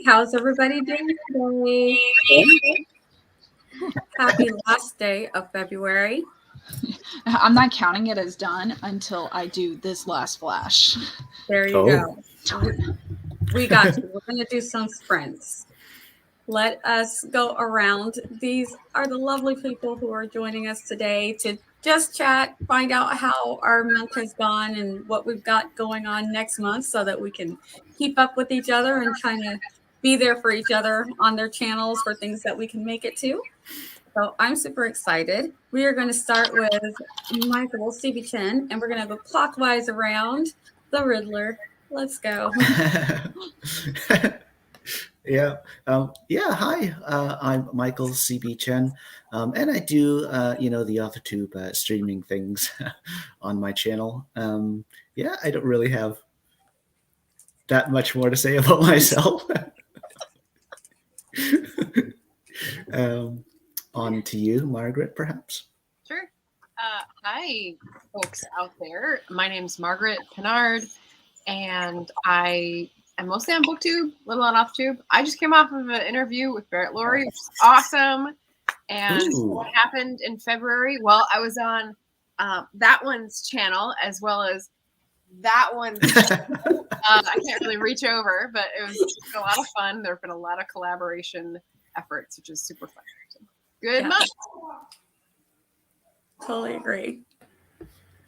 How's everybody doing today? Happy last day of February. I'm not counting it as done until I do this last flash. There you go. We got you. We're going to do some sprints. Let us go around. These are the lovely people who are joining us today to just chat, find out how our month has gone and what we've got going on next month so that we can keep up with each other and kind of be there for each other on their channels for things that we can make it to. So I'm super excited. We are going to start with Michael, CB Chen, and we're going to go clockwise around the Riddler. Let's go. Hi. I'm Michael, CB Chen, and I do, the AuthorTube streaming things on my channel. I don't really have that much more to say about myself. On to you, Margaret, perhaps. Sure. Hi, folks out there. My name's Margaret Pinard, and I am mostly on BookTube, little on AuthorTube. I just came off of an interview with Barrett Laurie, which is awesome. And what happened in February? Well, I was on that one's channel as well as that one's channel. I can't really reach over, but it was a lot of fun. There have been a lot of collaboration efforts, which is super fun. So, good month. Totally agree.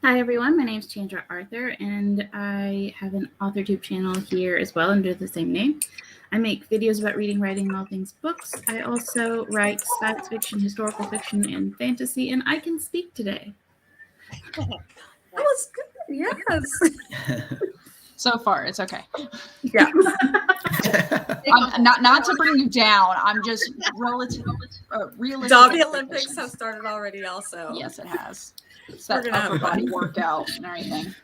Hi everyone, my name is Chandra Arthur and I have an AuthorTube channel here as well under the same name. I make videos about reading, writing, and all things books. I also write science fiction, historical fiction, and fantasy, and I can speak today. That was good, yes. So far, it's okay. Yeah. Not to bring you down. I'm just realistic. The Olympics have started already also. Yes, it has. It's that upper body workout and everything.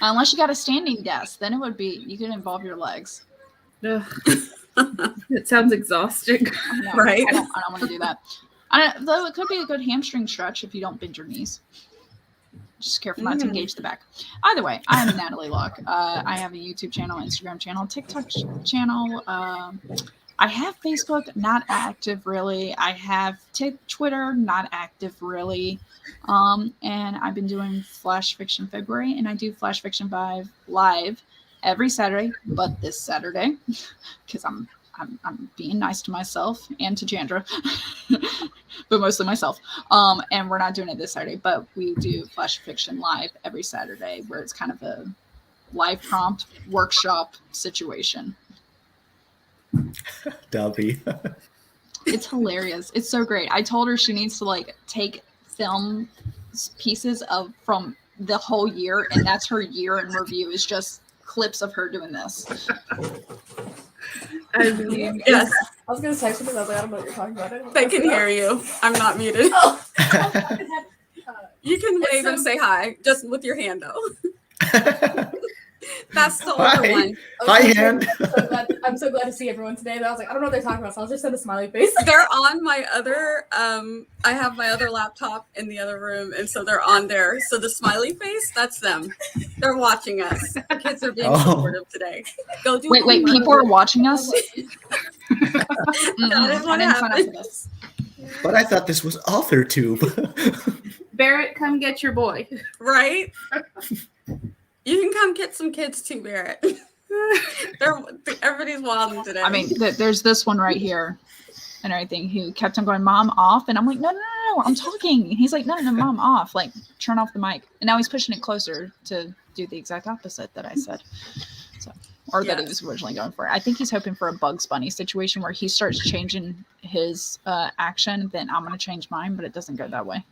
Unless you got a standing desk, then it would be, you could involve your legs. It sounds exhausting. No, right? I don't want to do that. Though it could be a good hamstring stretch if you don't bend your knees. Just careful not to engage the back. Either way, I am Natalie Locke. I have a YouTube channel, Instagram channel, TikTok channel. I have Facebook, not active really. I have Twitter, not active really. And I've been doing Flash Fiction February, and I do Flash Fiction live every Saturday, but this Saturday, because I'm being nice to myself and to Chandra, but mostly myself. And we're not doing it this Saturday, but we do Flash Fiction live every Saturday, where it's kind of a live prompt workshop situation. Dobby. It's hilarious. It's so great. I told her she needs to take film pieces from the whole year, and that's her year in review, is just clips of her doing this. I mean, yes. I was going to say something, I was like, I don't know what you're talking about. They can hear you. I'm not muted. Oh. You can wave and say hi, just with your hand though. That's the older one. Hi, hand. I'm so glad to see everyone today. But I was like, I don't know what they're talking about, so I'll just send a smiley face. They're on my other, I have my other laptop in the other room, and so they're on there. So the smiley face, that's them. They're watching us. The kids are being supportive today. Go do Wait, people are watching us? I didn't sign up for this. But I thought this was AuthorTube. Barrett, come get your boy. Right? You can come get some kids too, Barrett. Everybody's wilding today. I mean, there's this one right here and everything who kept on going, Mom, off. And I'm like, no, I'm talking. And he's like, no, Mom, off. Like, turn off the mic. And now he's pushing it closer to do the exact opposite that I said. That he was originally going for. I think he's hoping for a Bugs Bunny situation where he starts changing his action, then I'm going to change mine, but it doesn't go that way.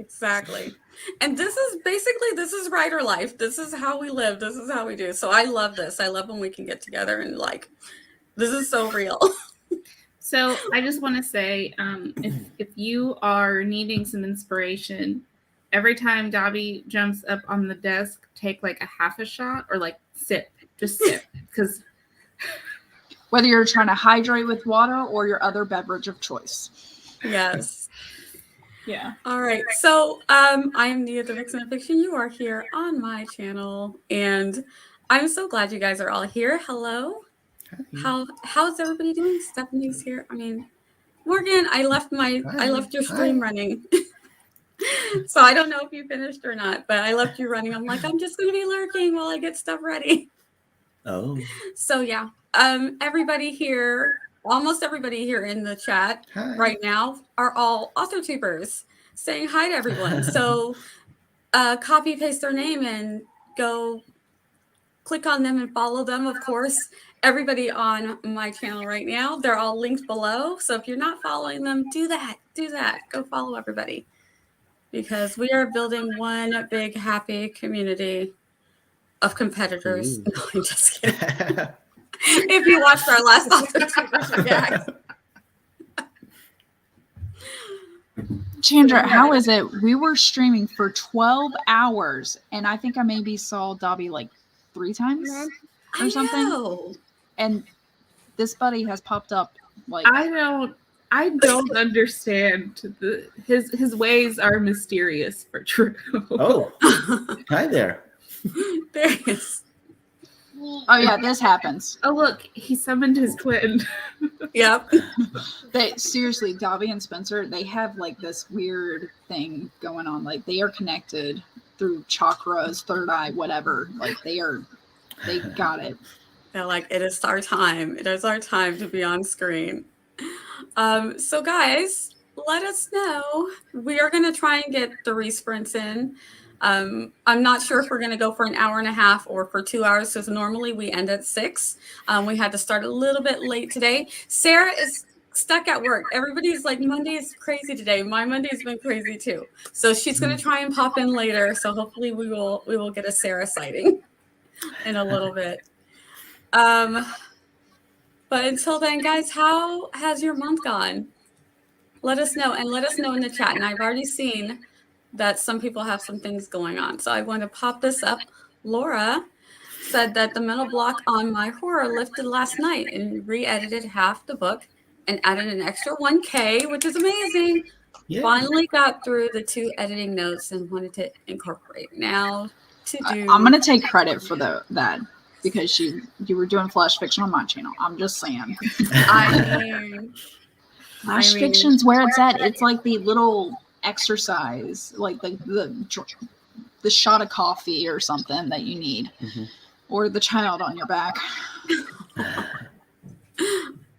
Exactly. And this is writer life. This is how we live. This is how we do. So I love this. I love when we can get together and this is so real. So I just want to say, if you are needing some inspiration, every time Dobby jumps up on the desk, take a half a shot or sip. Just sip, because whether you're trying to hydrate with water or your other beverage of choice. Yes. Yeah. All right. So I am Nia, the Vixen of Fiction. You are here on my channel, and I'm so glad you guys are all here. Hello. How's everybody doing? Stephanie's here. I mean, Morgan, I left your stream running. So I don't know if you finished or not, but I left you running. I'm like, I'm just going to be lurking while I get stuff ready. Oh. So yeah, everybody here, almost everybody here in the chat right now are all author tubers saying hi to everyone. So copy paste their name and go click on them and follow them. Of course, everybody on my channel right now, they're all linked below. So if you're not following them, do that. Go follow everybody, because we are building one big happy community of competitors. No, I'm just kidding. If you watched our last author tubers react. Chandra, how is it? We were streaming for 12 hours, and I think I maybe saw Dobby like 3 times or something. Know. And this buddy has popped up like I don't understand. His ways are mysterious for true. Oh, hi there. There he is. oh yeah, this happens. Oh look, he summoned his twin. Yep. They seriously, Dobby and Spencer, they have like this weird thing going on. Like they are connected through chakras, third eye, whatever. Like they got it. They're like, it is our time. It is our time to be on screen. So guys, let us know. We are going to try and get 3 sprints in. I'm not sure if we're going to go for an hour and a half or for 2 hours, because normally we end at 6. We had to start a little bit late today. Sarah is stuck at work. Everybody's like, Monday is crazy today. My Monday's been crazy too. So she's going to try and pop in later. So hopefully we will get a Sarah sighting in a little bit. But until then, guys, how has your month gone? Let us know, and let us know in the chat. And I've already seen that some people have some things going on. So I want to pop this up. Laura said that the mental block on my horror lifted last night and re-edited half the book and added an extra 1K, which is amazing. Yeah. Finally got through the 2 editing notes and wanted to incorporate. Now to do. I'm gonna take credit for that because you were doing flash fiction on my channel. I'm just saying. I mean, Flash fiction's where it's at. It's like the little exercise, like the shot of coffee or something that you need, or the child on your back.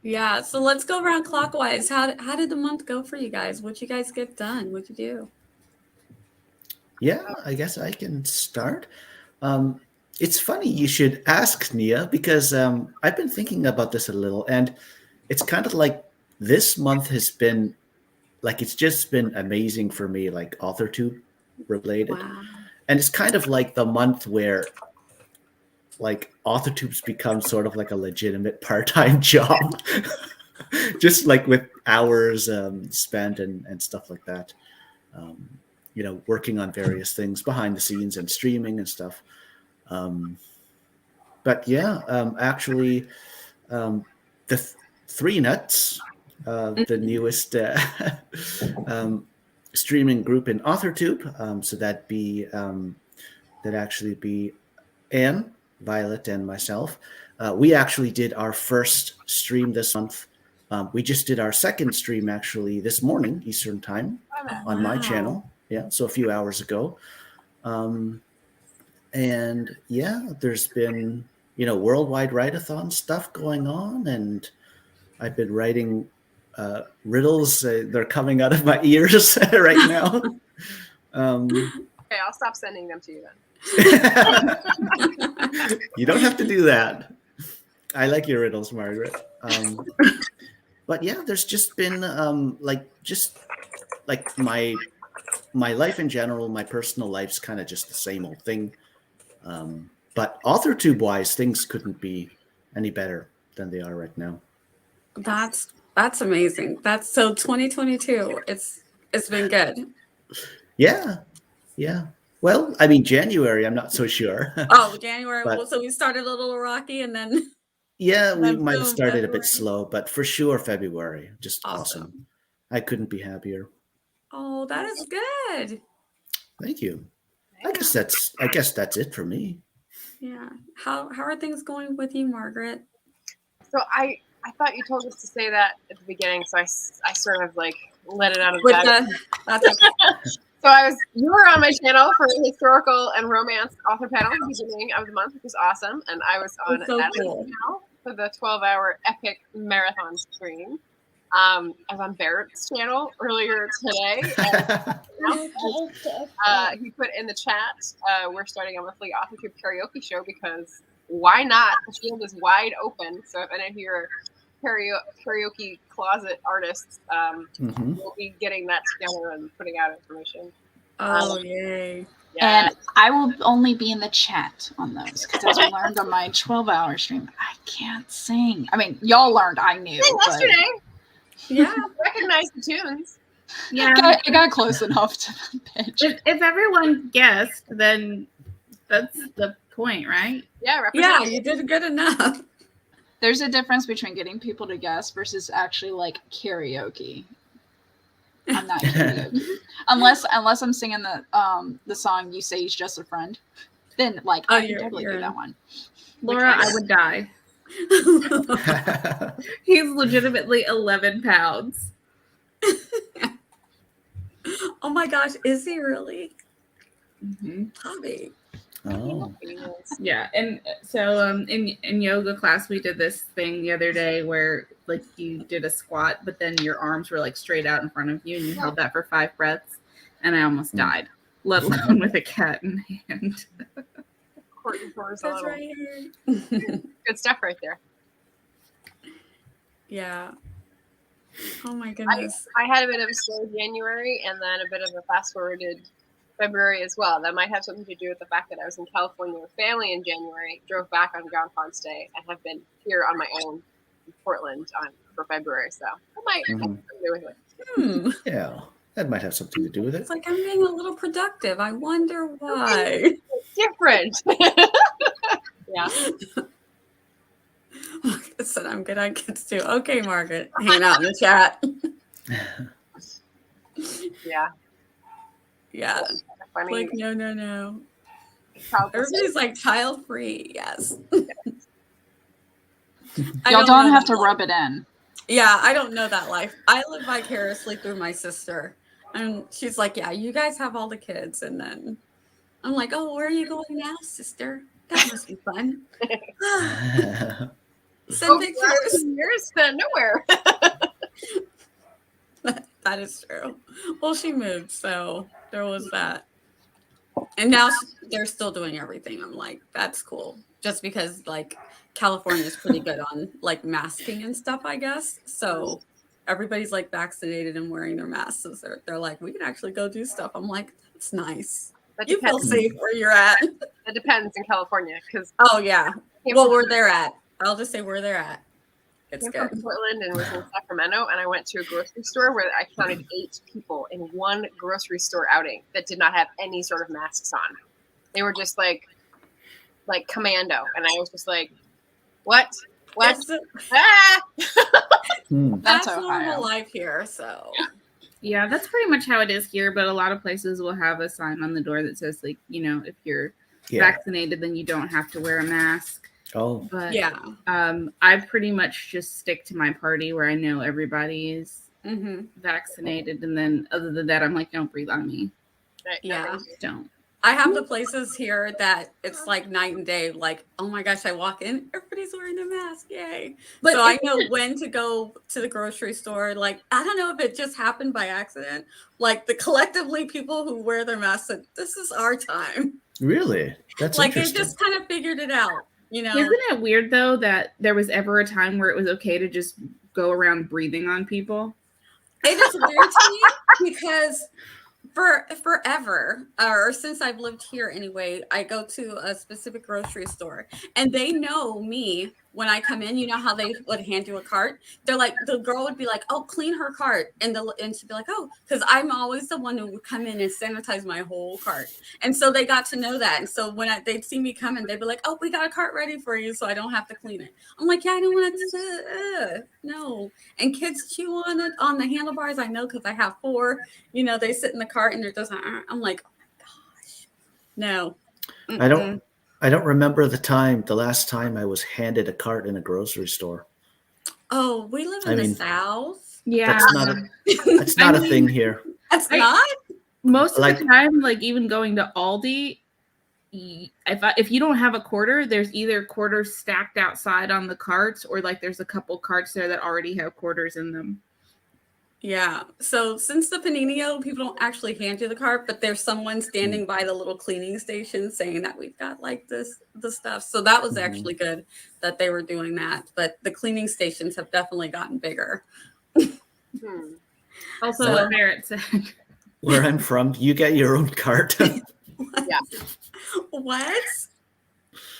Yeah, so let's go around clockwise. How did the month go for you guys? What'd you guys get done? What'd you do? Yeah, I guess I can start. It's funny you should ask, Nia, because I've been thinking about this a little, and it's kind of like this month has been like, it's just been amazing for me, like AuthorTube related. Wow. And it's kind of like the month where like AuthorTube's become sort of like a legitimate part-time job, just like with hours spent and stuff like that. You know, working on various things behind the scenes and streaming and stuff. But yeah, actually, the 3 Nuts, the newest streaming group in AuthorTube. So that'd actually be Anne, Violet, and myself. We actually did our first stream this month. We just did our second stream actually this morning, Eastern time, on my channel. Yeah, so a few hours ago. And yeah, there's been, you know, worldwide write-a-thon stuff going on, and I've been writing riddles. They're coming out of my ears right now. Okay, I'll stop sending them to you then. You don't have to do that. I like your riddles, Margaret. But yeah, there's just been just my life in general, my personal life's kind of just the same old thing. But AuthorTube wise, things couldn't be any better than they are right now. That's amazing. That's so 2022. It's been good. Yeah. Well, I mean, January, I'm not so sure. Oh, January. But, so we started a little rocky, and then. Yeah, we then might have boom, started a February. bit slow, but for sure, February, just Awesome. awesome. I couldn't be happier. Oh, that is good. Thank you. I guess that's it for me. Yeah. How are things going with you, Margaret? So I thought you told us to say that at the beginning, so I sort of like let it out of With bag. that's okay. So you were on my channel for historical and romance author panel at the beginning of the month, which was awesome, and I was on That's so Natalie's cool. channel for the 12-hour epic marathon stream. I was on Barrett's channel earlier today. And, he put in the chat, we're starting a monthly AuthorTube karaoke show because why not? The field is wide open. So if any of you are karaoke closet artists, we'll be getting that together and putting out information. Oh, yay. Yeah. And I will only be in the chat on those because as we learned on my 12-hour stream, I can't sing. I mean, y'all learned I knew. Yesterday. Yeah. Recognize the tunes. Yeah. I got close enough to the pitch. If everyone guessed, then that's the point, right? Yeah, Yeah, you did good enough. There's a difference between getting people to guess versus actually like karaoke. I'm not karaoke. unless I'm singing the song "You Say He's Just a Friend," then like I can totally do that one. Laura, I would die. He's legitimately 11 pounds. Oh my gosh, is he really? Mm-hmm. Hobby. Oh. Yeah, and so in yoga class we did this thing the other day where like you did a squat, but then your arms were like straight out in front of you, and you held that for 5 breaths, and I almost died, let alone with a cat in hand. That's right here. Good stuff right there. Yeah. Oh my goodness. I had a bit of a slow January and then a bit of a fast forwarded February as well. That might have something to do with the fact that I was in California with family in January, drove back on Groundhog's Day, and have been here on my own in Portland for February. So that might have something to do with it. Yeah, that might have something to do with it. It's like I'm being a little productive. I wonder why. It's different. Yeah. I said I'm good at kids too. Okay, Margaret, hanging out in the chat. Yeah. Yeah. Funny. Like no. Child Everybody's like child free. Yes. Y'all don't have to rub it in. Yeah, I don't know that life. I live vicariously through my sister. And she's like, yeah, you guys have all the kids. And then I'm like, oh, where are you going now, sister? That must be fun. Send pictures. Years spent nowhere. That is true. Well, she moved, so there was that. And now they're still doing everything. I'm like, that's cool. Just because like California is pretty good on like masking and stuff, I guess. So everybody's like vaccinated and wearing their masks. So they're like, we can actually go do stuff. I'm like, that's nice. You feel safe where you're at. It depends in California because oh yeah. Well, where they're at. I'll just say where they're at. It's I good. came from Portland and was in Sacramento, and I went to a grocery store where I counted 8 people in one grocery store outing that did not have any sort of masks on. They were just like commando, and I was just like, "What? Ah!" That's Ohio. normal life here. So Yeah, that's pretty much how it is here, but a lot of places will have a sign on the door that says like, you know, if you're vaccinated, then you don't have to wear a mask. Oh, But yeah. I pretty much just stick to my party where I know everybody is vaccinated, and then other than that, I'm like, don't breathe on me. Right, Yeah. Don't. I have the places here that it's like night and day. Like, oh my gosh, I walk in, everybody's wearing a mask. Yay. But so I know when to go to the grocery store. Like, I don't know if it just happened by accident. Like the collectively people who wear their masks said, this is our time. really? That's Like they interesting. just kind of figured it out, you know? Isn't it weird though that there was ever a time where it was okay to just go around breathing on people? It is weird to me because forever, or since I've lived here anyway, I go to a specific grocery store and they know me when I come in. You know how they would hand you a cart? They're like, the girl would be like, oh, clean her cart. And she'd be like, oh, because I'm always the one who would come in and sanitize my whole cart. And so they got to know that. And so when they'd see me coming, they'd be like, oh, we got a cart ready for you so I don't have to clean it. I'm like, yeah, I don't want to, no. And kids chew on it, on the handlebars. I know because I have 4, you know, they sit in the cart and they're just, I'm like, oh my gosh, no. I don't remember the last time I was handed a cart in a grocery store. Oh, we live I in the mean, South. Yeah. That's not a thing here. That's I- not. Most of Like- the time, like even going to Aldi, if you don't have a quarter, there's either quarters stacked outside on the carts, or like there's a couple carts there that already have quarters in them. Yeah. So since the Panino, people don't actually hand you the cart, but there's someone standing by the little cleaning station saying that we've got like the stuff. So that was actually good that they were doing that. But the cleaning stations have definitely gotten bigger. Also, So- what Barrett said. Where I'm from, you get your own cart. What?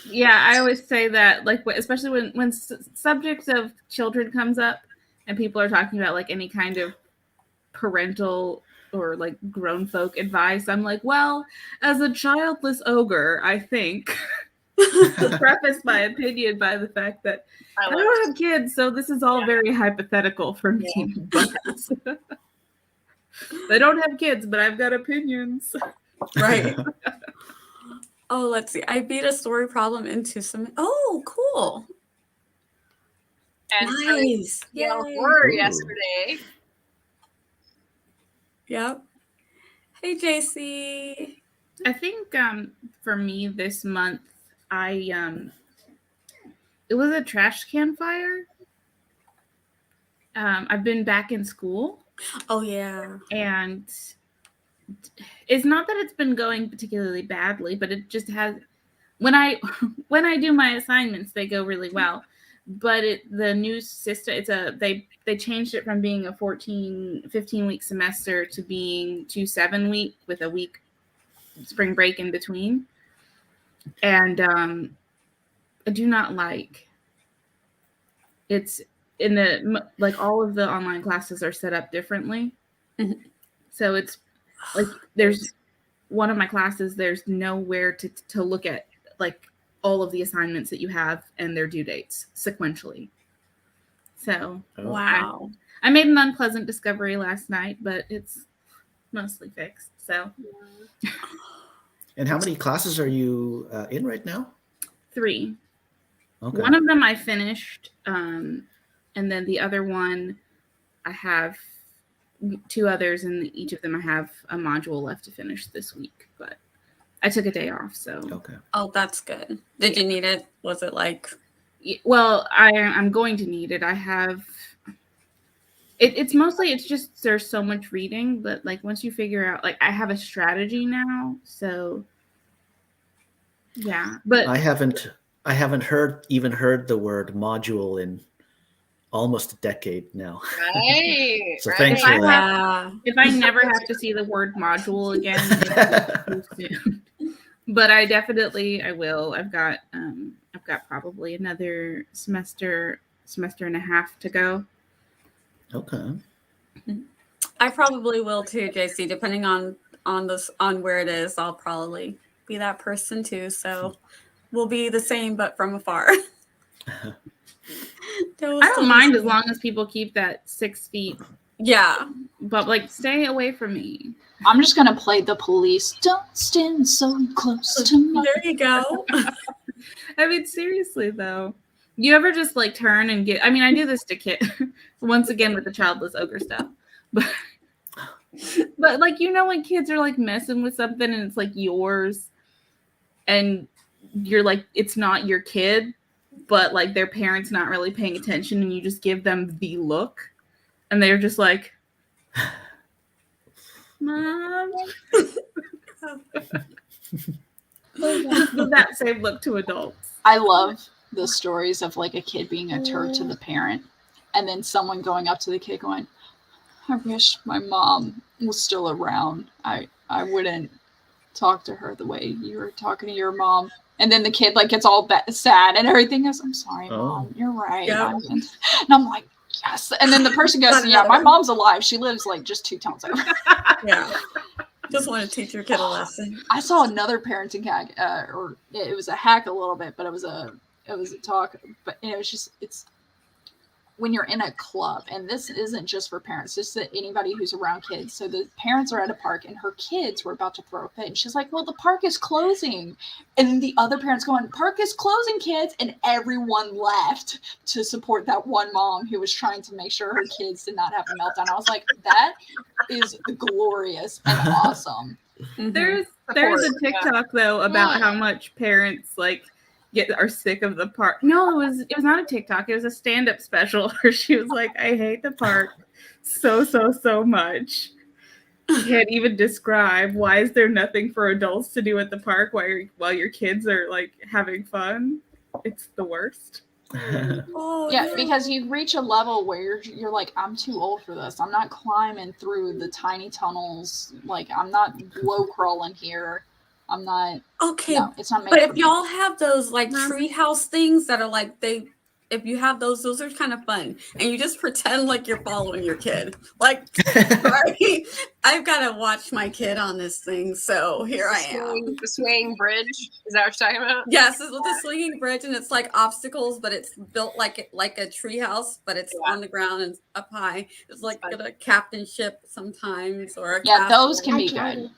Yeah, I always say that, like, especially when subjects of children comes up, and people are talking about like any kind of parental or like grown folk advice, I'm like, well, as a childless ogre, I think to preface my opinion by the fact that I don't have kids, so this is all very hypothetical for me. But they don't have kids, but I've got opinions. Right. Oh, let's see. I beat a story problem into some. Oh, cool. And Nice. yeah, Yay. horror Ooh. yesterday. Yep. Hey, JC. I think for me this month, it was a trash can fire. I've been back in school, Oh, yeah. and it's not that it's been going particularly badly, but it just has. When I do my assignments, they go really well. But the new system, they changed it from being a 15-week semester to being 2 7-week with a week spring break in between. And I do not like it's in the, like, all of the online classes are set up differently. Mhm. So it's like there's one of my classes, there's nowhere to look at like all of the assignments that you have and their due dates sequentially. So Oh. Wow. I made an unpleasant discovery last night, but it's mostly fixed. So And how many classes are you in right now? 3. Okay. One of them I finished, and then the other one I have 2 others, and each of them I have a module left to finish this week. But I took a day off, so Okay. Oh, that's good. Did you need it? Was it like? well, I'm going to need it. I have. It's mostly it's just there's so much reading, but like once you figure out, like I have a strategy now, so yeah. But I haven't even heard the word module in almost a decade now. Right. So right. thanks for that. Yeah. if I never have to see the word module again, it'll be too soon. But I will. I've got probably another semester and a half to go. Okay. I probably will too, JC. Depending on where it is, I'll probably be that person too. So we'll be the same, but from afar. I don't mind as long as people keep that 6 feet, Yeah. but like stay away from me. I'm just gonna play the police. Don't stand so close to me. There you go. I mean, seriously though, you ever just like turn and get? I mean, I do this to kids once again with the childless ogre stuff, but like when kids are like messing with something and it's like yours, and you're like it's not your kid, but like their parents not really paying attention, and you just give them the look, and they're just like, Mom. Give that same look to adults. I love the stories of like a kid being a turd to the parent, and then someone going up to the kid going, I wish my mom was still around. I wouldn't talk to her the way you were talking to your mom. And then the kid like gets all sad and everything goes, I'm sorry, Mom, you're right. Yeah. And I'm like, yes. And then the person goes, yeah, my mom's alive. She lives like just 2 towns over. Yeah. Just want to teach your kid a lesson. I saw another parenting hack, or it was a hack a little bit, but it was a talk, but it was just when you're in a club, and this isn't just for parents, just that anybody who's around kids. So the parents are at a park and her kids were about to throw a fit. And she's like, well, the park is closing. And the other parents going, park is closing, kids. And everyone left to support that one mom who was trying to make sure her kids did not have a meltdown. I was like, that is glorious and awesome. There's a TikTok though about how much parents like are sick of the park. No, it was not a TikTok. It was a stand-up special where she was like, I hate the park so much. Can't even describe. Why is there nothing for adults to do at the park while your kids are like having fun? It's the worst. Yeah, because you reach a level where you're like, I'm too old for this. I'm not climbing through the tiny tunnels. Like, I'm not low crawling here. I'm not. Okay, no, it's not. But if y'all have those like treehouse things that are like if you have those are kind of fun, and you just pretend like you're following your kid. Like, sorry, I've got to watch my kid on this thing, so here I am. The swaying bridge, is that what you're talking about? Yes, it's the swinging bridge, and it's like obstacles, but it's built like a treehouse, but it's on the ground and up high. It's like a captain ship sometimes, or those can be good.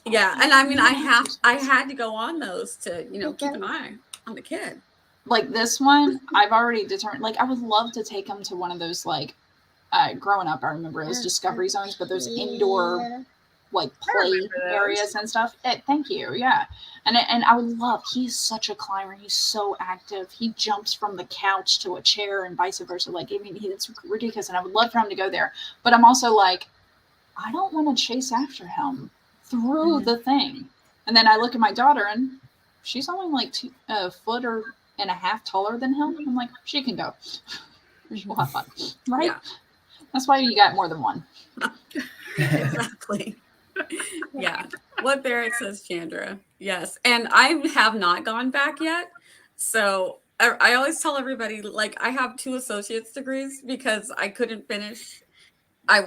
Yeah, and I mean, I had to go on those to keep an eye on the kid. Like this one, I've already determined. Like, I would love to take him to one of those like, growing up, I remember it was Discovery Zones, but those indoor like play areas and stuff. Thank you, yeah. And I would love. He's such a climber. He's so active. He jumps from the couch to a chair and vice versa. Like, I mean, it's ridiculous, and I would love for him to go there. But I'm also like, I don't want to chase after him through the thing. And then I look at my daughter, and she's only like 2 foot or and a half taller than him. I'm like, she can go. She'll have fun, right? Yeah. That's why you got more than one. Exactly. Yeah. What Barrett says, Chandra. Yes. And I have not gone back yet. So I always tell everybody, like, I have 2 associate's degrees because I couldn't finish.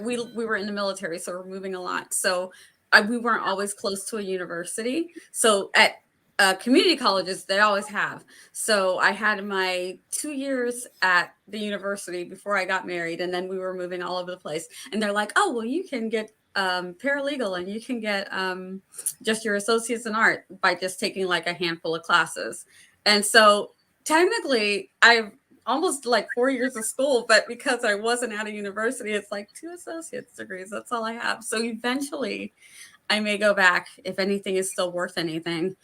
We were in the military, so we're moving a lot. So we weren't always close to a university. So at community colleges, they always have. So I had my 2 years at the university before I got married, and then we were moving all over the place. And they're like, oh, well, you can get paralegal, and you can get just your associates in art by just taking like a handful of classes. And so technically, I've almost like 4 years of school, but because I wasn't at a university, it's like 2 associate's degrees. That's all I have. So eventually I may go back if anything is still worth anything.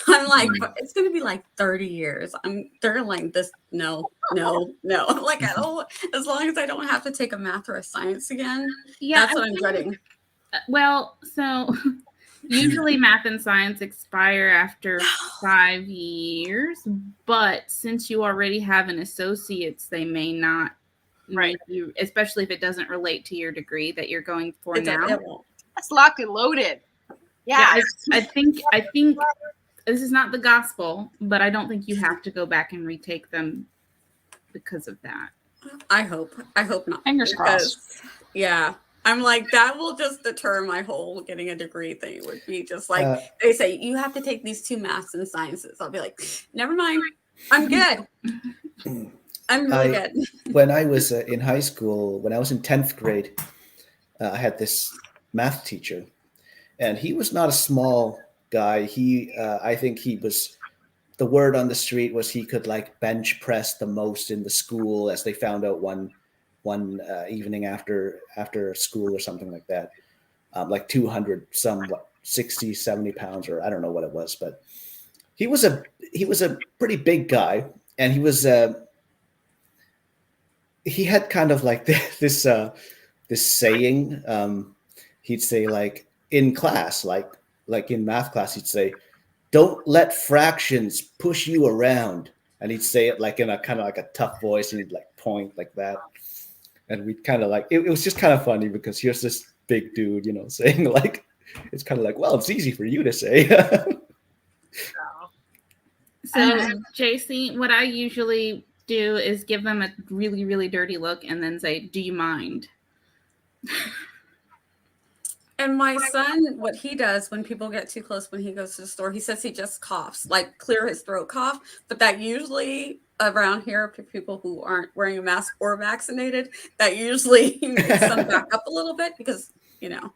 I'm like, it's going to be like 30 years. They're like this. No. Like, I don't, as long as I don't have to take a math or a science again. Yeah, that's what I'm dreading. Well, so usually math and science expire after 5 years, but since you already have an associate's, they may not make you, especially if it doesn't relate to your degree that you're going for now. That's locked and loaded. Yeah, I think this is not the gospel, but I don't think you have to go back and retake them because of that. I hope not. Fingers crossed. Yeah. I'm like, that will just deter my whole getting a degree thing. It would be just like, they say, you have to take these 2 maths and sciences. I'll be like, never mind. I'm good. I'm really good. When I was in high school, when I was in 10th grade, I had this math teacher, and he was not a small guy. I think he was, the word on the street was he could like bench press the most in the school, as they found out one evening after school or something like that, like 200 60, 70 pounds, or I don't know what it was, but he was a pretty big guy, and he had kind of like this saying. He'd say, like, in class, like in math class, he'd say, don't let fractions push you around. And he'd say it like in a kind of like a tough voice, and he'd like point like that. And we'd kind of like, it was just kind of funny because here's this big dude, saying like, it's kind of like, well, it's easy for you to say. So, JC, what I usually do is give them a really, really dirty look and then say, do you mind? And my son, what he does when people get too close when he goes to the store, he says he just coughs, like clear his throat cough. But that usually around here for people who aren't wearing a mask or vaccinated, that usually makes them back up a little bit because, Yeah.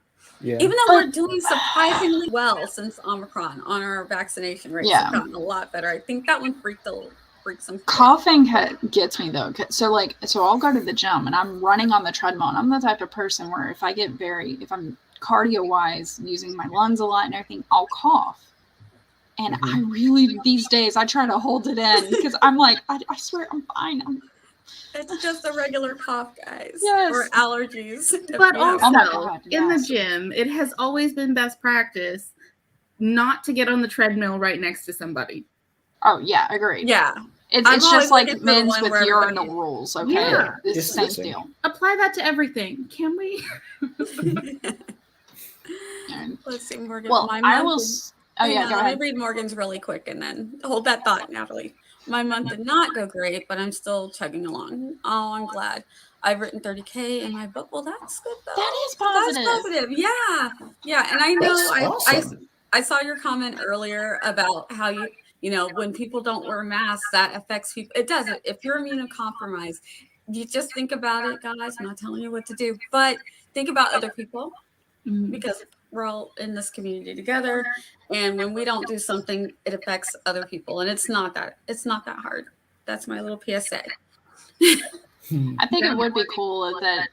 even though we're doing surprisingly well since Omicron on our vaccination rates have gotten a lot better. I think that one freaked some people. Coughing gets me though. So I'll go to the gym and I'm running on the treadmill, and I'm the type of person where if I'm cardio wise using my lungs a lot and everything, I'll cough. And I really, these days, I try to hold it in because I'm like, I swear I'm fine. It's just a regular cough, guys. Yes. Or allergies. But also, God, in the yes. gym, it has always been best practice not to get on the treadmill right next to somebody. Oh, yeah, agreed. Yeah. It's just like men's with urinal rules, okay? Yeah. It's the same deal. Apply that to everything. Can we? Let's see, Morgan. Well, I will... Go ahead. Let me read Morgan's really quick and then hold that thought, Natalie. My month did not go great, but I'm still chugging along. Oh, I'm glad. I've written 30K in my book. Well, that's good though. That is positive. That's positive. Yeah. Yeah. And I know awesome. I saw your comment earlier about how when people don't wear masks, that affects people. It does. If you're immunocompromised, you just think about it, guys. I'm not telling you what to do, but think about other people because we're all in this community together. And when we don't do something, it affects other people. And it's not that hard. That's my little PSA. I think it would be cool that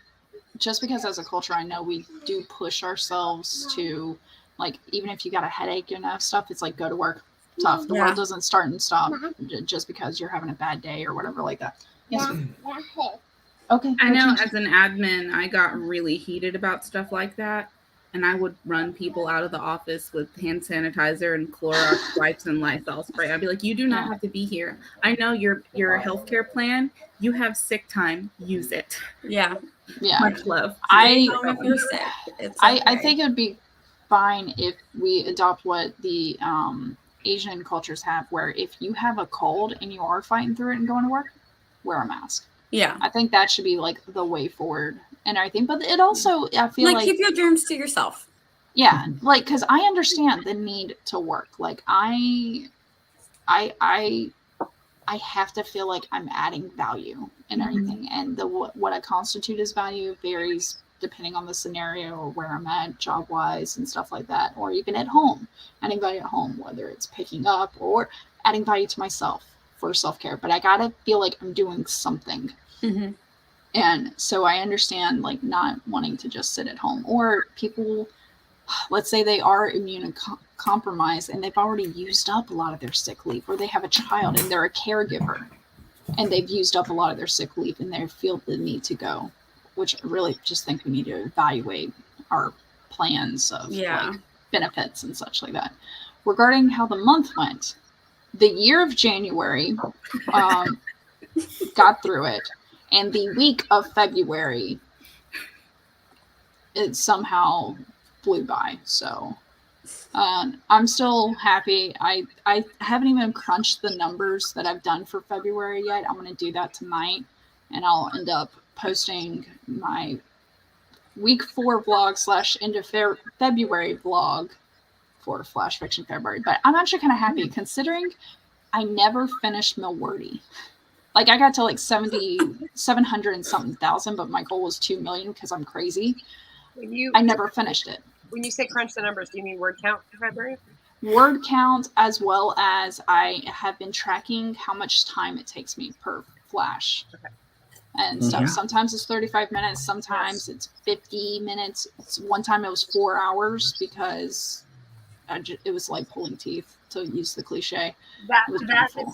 just because as a culture, I know we do push ourselves to, like, even if you got a headache and stuff, it's like, go to work. Tough. The world doesn't start and stop just because you're having a bad day or whatever like that. Yes. Okay. I know as an admin, I got really heated about stuff like that. And I would run people out of the office with hand sanitizer and Clorox wipes and Lysol spray. I'd be like, you do not have to be here. I know your healthcare plan. You have sick time. Use it. Yeah. Yeah. Much love. If you're sick, it's okay. I think it would be fine if we adopt what the Asian cultures have, where if you have a cold and you are fighting through it and going to work, wear a mask. Yeah. I think that should be like the way forward and everything. But it also, I feel like keep your germs to yourself. Yeah. Like, cause I understand the need to work. Like I have to feel like I'm adding value and everything. And what I constitute as value varies depending on the scenario or where I'm at job wise and stuff like that, or even at home, adding value at home, whether it's picking up or adding value to myself for self-care. But I gotta feel like I'm doing something. And so I understand like not wanting to just sit at home, or people, let's say they are immunocompromised and they've already used up a lot of their sick leave, or they have a child and they're a caregiver and they've used up a lot of their sick leave and they feel the need to go, which I really just think we need to evaluate our plans of like benefits and such like that. Regarding how the month went, the year of January got through it. And the week of February, it somehow flew by. So I'm still happy. I haven't even crunched the numbers that I've done for February yet. I'm going to do that tonight. And I'll end up posting my week 4 vlog / end of February vlog for Flash Fiction February. But I'm actually kind of happy considering I never finished Milwordy. Like I got to like 700 and something thousand, but my goal was 2 million because I'm crazy. I never finished it. When you say crunch the numbers, do you mean word count for February? Word count, as well as I have been tracking how much time it takes me per flash and stuff. Sometimes it's 35 minutes. Sometimes it's 50 minutes. One time it was 4 hours because it was like pulling teeth, to use the cliche. That is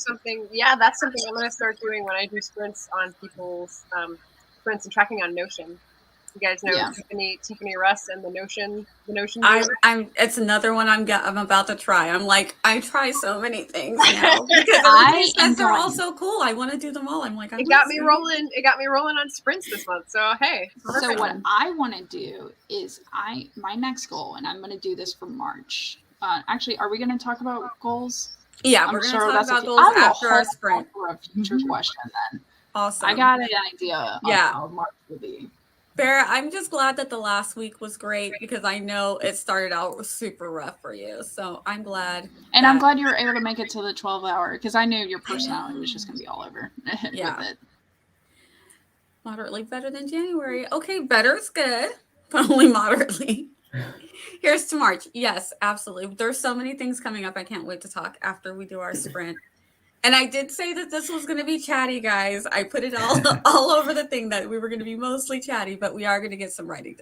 something. Yeah, that's something I'm going to start doing when I do sprints on people's sprints and tracking on Notion. You guys know Tiffany Russ and the Notion. It's another one I'm about to try. I'm like, I try so many things now because they're all so cool. I want to do them all. I'm like, it got me rolling. It got me rolling on sprints this month. So hey. So what I want to do is my next goal, and I'm going to do this for March. Actually, are we going to talk about goals? Yeah, we're going to talk about goals after our sprint. For a future question then. Awesome. I got an idea of how March will be. Bear, I'm just glad that the last week was great because I know it started out super rough for you. So I'm glad. And I'm glad you were able to make it to the 12-hour because I knew your personality was just going to be all over Yeah. with it. Moderately better than January. Okay, better is good, but only moderately. Here's to March. Yes, absolutely. There's so many things coming up. I can't wait to talk after we do our sprint. And I did say that this was going to be chatty, guys. I put it all over the thing that we were going to be mostly chatty, but we are going to get some writing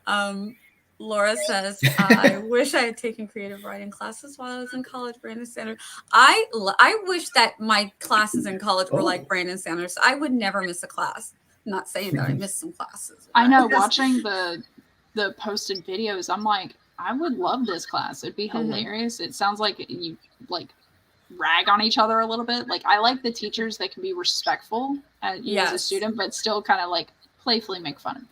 done. Laura says, I wish I had taken creative writing classes while I was in college, Brandon Sanders. I wish that my classes in college were like Brandon Sanders. I would never miss a class. I'm not saying that I missed some classes. I know, watching the posted videos, I'm like, I would love this class. It'd be hilarious. It sounds like you like rag on each other a little bit. Like, I like the teachers that can be respectful as a student, but still kind of like playfully make fun of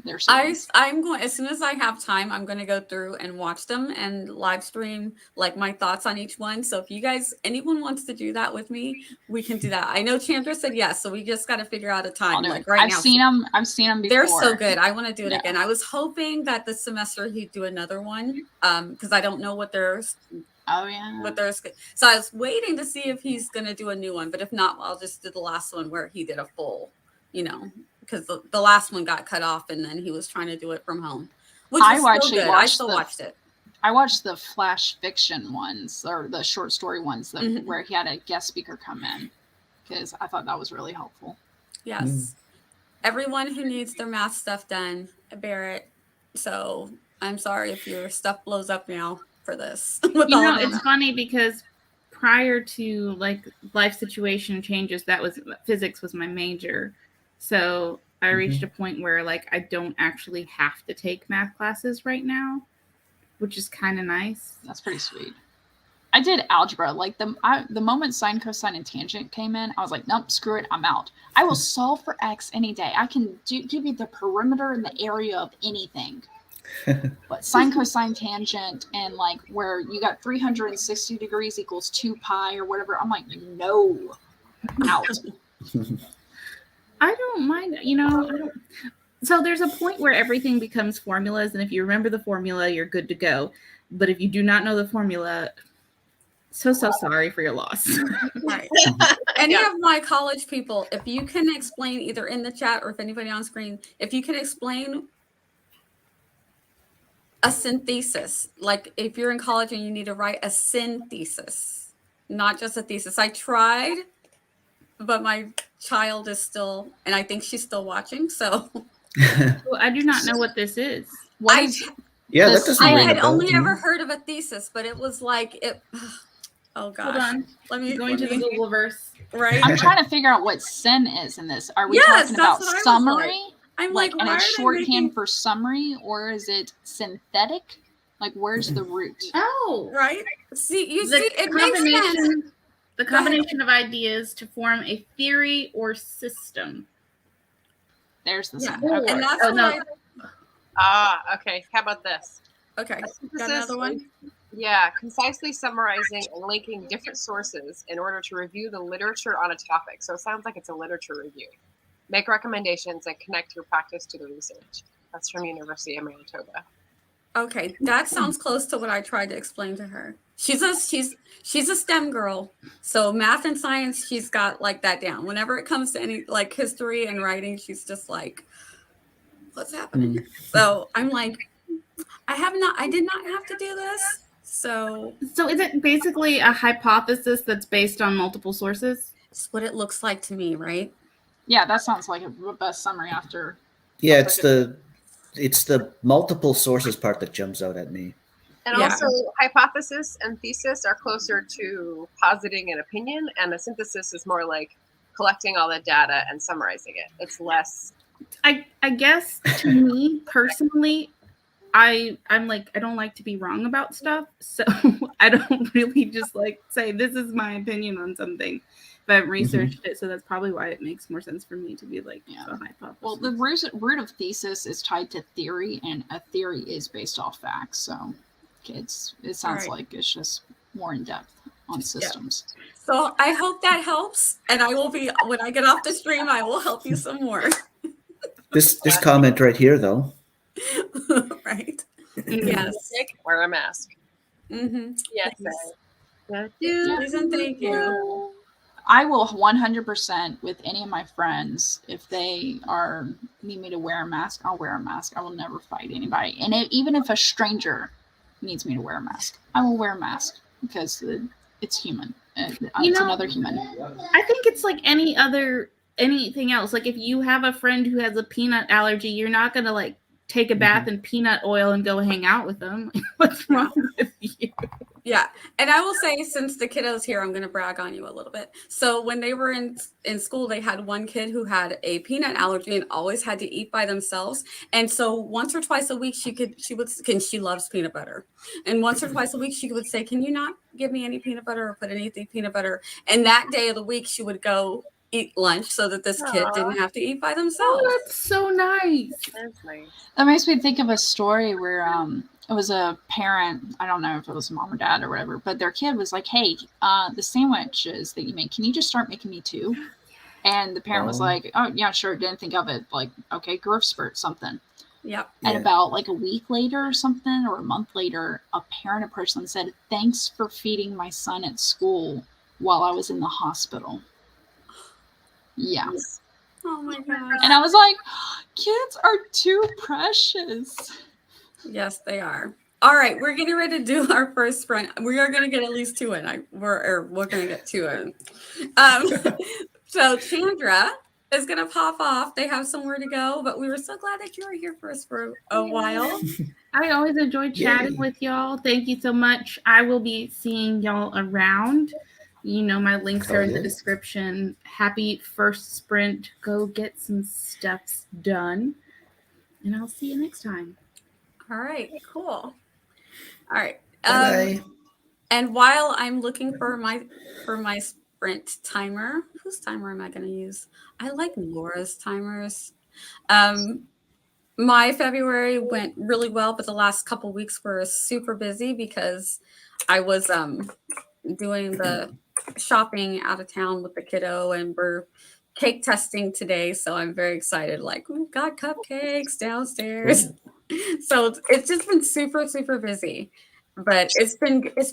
their students. I'm going, as soon as I have time, I'm going to go through and watch them and live stream like my thoughts on each one. So if you guys, anyone wants to do that with me, we can do that. I know Chandra said yes, so we just got to figure out a time. Like right now, I've seen them before. They're so good. I want to do it again. I was hoping that this semester he'd do another one because I don't know what there's. Oh yeah. What there's. So I was waiting to see if he's going to do a new one, but if not, I'll just do the last one where he did a full, because the last one got cut off and then he was trying to do it from home, which was still good. I still watched it. I watched the flash fiction ones or the short story ones that where he had a guest speaker come in because I thought that was really helpful. Yes. Everyone who needs their math stuff done, bear it. So I'm sorry if your stuff blows up now for this. It's funny because prior to like life situation changes, physics was my major. So I reached a point where like I don't actually have to take math classes right now, which is kind of nice. That's pretty sweet. I did algebra. Like the moment sine, cosine, and tangent came in, I was like, nope, screw it, I'm out. I will solve for X any day. I can give you the perimeter and the area of anything. But sine, cosine, tangent, and like where you got 360 degrees equals 2 pi or whatever, I'm like, no, out. I don't mind, So there's a point where everything becomes formulas, and if you remember the formula, you're good to go. But if you do not know the formula, so sorry for your loss. Right. Any of my college people, if you can explain either in the chat or if anybody on screen, if you can explain a synthesis, like if you're in college and you need to write a synthesis, not just a thesis. I tried, but my child is still, and I think she's still watching. So well, I do not know what this is. That doesn't I ring had a bell only to me. ever heard of a thesis, but it was like it. Oh gosh. Hold on. Let me go into the Google verse. Right. I'm trying to figure out what sin is in this. Are we talking about summary? I'm like, and it's shorthand for summary, or is it synthetic? Like, where's the root? Oh, right. See, it makes sense. The combination of ideas to form a theory or system. There's the Yeah. Okay. And that's okay. How about this? Okay. Got another one? Yeah, concisely summarizing and linking different sources in order to review the literature on a topic. So it sounds like it's a literature review. Make recommendations and connect your practice to the research. That's from University of Manitoba. Okay, that sounds close to what I tried to explain to her. She's a STEM girl, so math and science, she's got like that down. Whenever it comes to any like history and writing, she's just like, what's happening? So I'm like, I did not have to do this. So is it basically a hypothesis that's based on multiple sources? It's what it looks like to me, right? Yeah, that sounds like a best summary after. Yeah, it's the multiple sources part that jumps out at me. And also, hypothesis and thesis are closer to positing an opinion, and a synthesis is more like collecting all the data and summarizing it. It's less. I guess to me personally, I'm like, I don't like to be wrong about stuff, so I don't really just like say this is my opinion on something. But I've researched it, so that's probably why it makes more sense for me to be like a hypothesis. Well, the root of thesis is tied to theory, and a theory is based off facts. So it sounds like it's just more in depth on systems. Yeah. So I hope that helps, and I will be when I get off the stream. I will help you some more. This comment right here, though. Right. Mhm. Yes. Sick, wear a mask. Mm-hmm. Yes. Please and thank you. I will 100% with any of my friends. If they need me to wear a mask, I'll wear a mask. I will never fight anybody. And even if a stranger needs me to wear a mask, I will wear a mask because it's human. It's another human. I think it's like anything else. Like if you have a friend who has a peanut allergy, you're not gonna like take a bath in peanut oil and go hang out with them. What's wrong with you? Yeah. And I will say, since the kiddos here, I'm going to brag on you a little bit. So when they were in school, they had one kid who had a peanut allergy and always had to eat by themselves. And so once or twice a week, she loves peanut butter. And once or twice a week, she would say, can you not give me any peanut butter or put anything peanut butter? And that day of the week, she would go eat lunch so that this kid didn't have to eat by themselves. Oh, that's so nice. That's nice. That makes me think of a story where it was a parent, I don't know if it was mom or dad or whatever, but their kid was like, hey, the sandwiches that you make, can you just start making me 2? And the parent was like, oh, yeah, sure. Didn't think of it. Like, okay, growth spurt, something. Yep. And about like a week later or something, or a month later, a parent approached them and said, thanks for feeding my son at school while I was in the hospital. Yeah. Oh my gosh. And I was like, kids are too precious. Yes, they are. All right, we're getting ready to do our first sprint. We are going to get at least 2 in. We're going to get 2 in. So Chandra is going to pop off. They have somewhere to go, but we were so glad that you were here for us for a while. I always enjoy chatting with y'all. Thank you so much. I will be seeing y'all around. You know, my links are in the description. Happy first sprint. Go get some stuffs done. And I'll see you next time. All right, cool. All right. Bye. And while I'm looking for my sprint timer, whose timer am I going to use? I like Laura's timers. My February went really well, but the last couple weeks were super busy because I was doing the shopping out of town with the kiddo, and we're cake testing today. So I'm very excited. Like, we've got cupcakes downstairs. So it's just been super, super busy, but it's been good. It's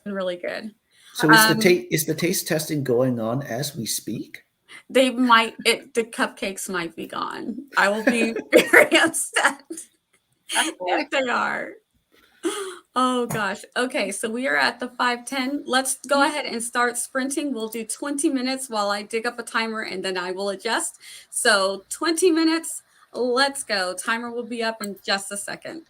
been really good. So is the taste testing going on as we speak? The cupcakes might be gone. I will be very upset if they are. Oh gosh. Okay, so we are at the 5:10. Let's go ahead and start sprinting. We'll do 20 minutes while I dig up a timer, and then I will adjust. So 20 minutes. Let's go. Timer will be up in just a second.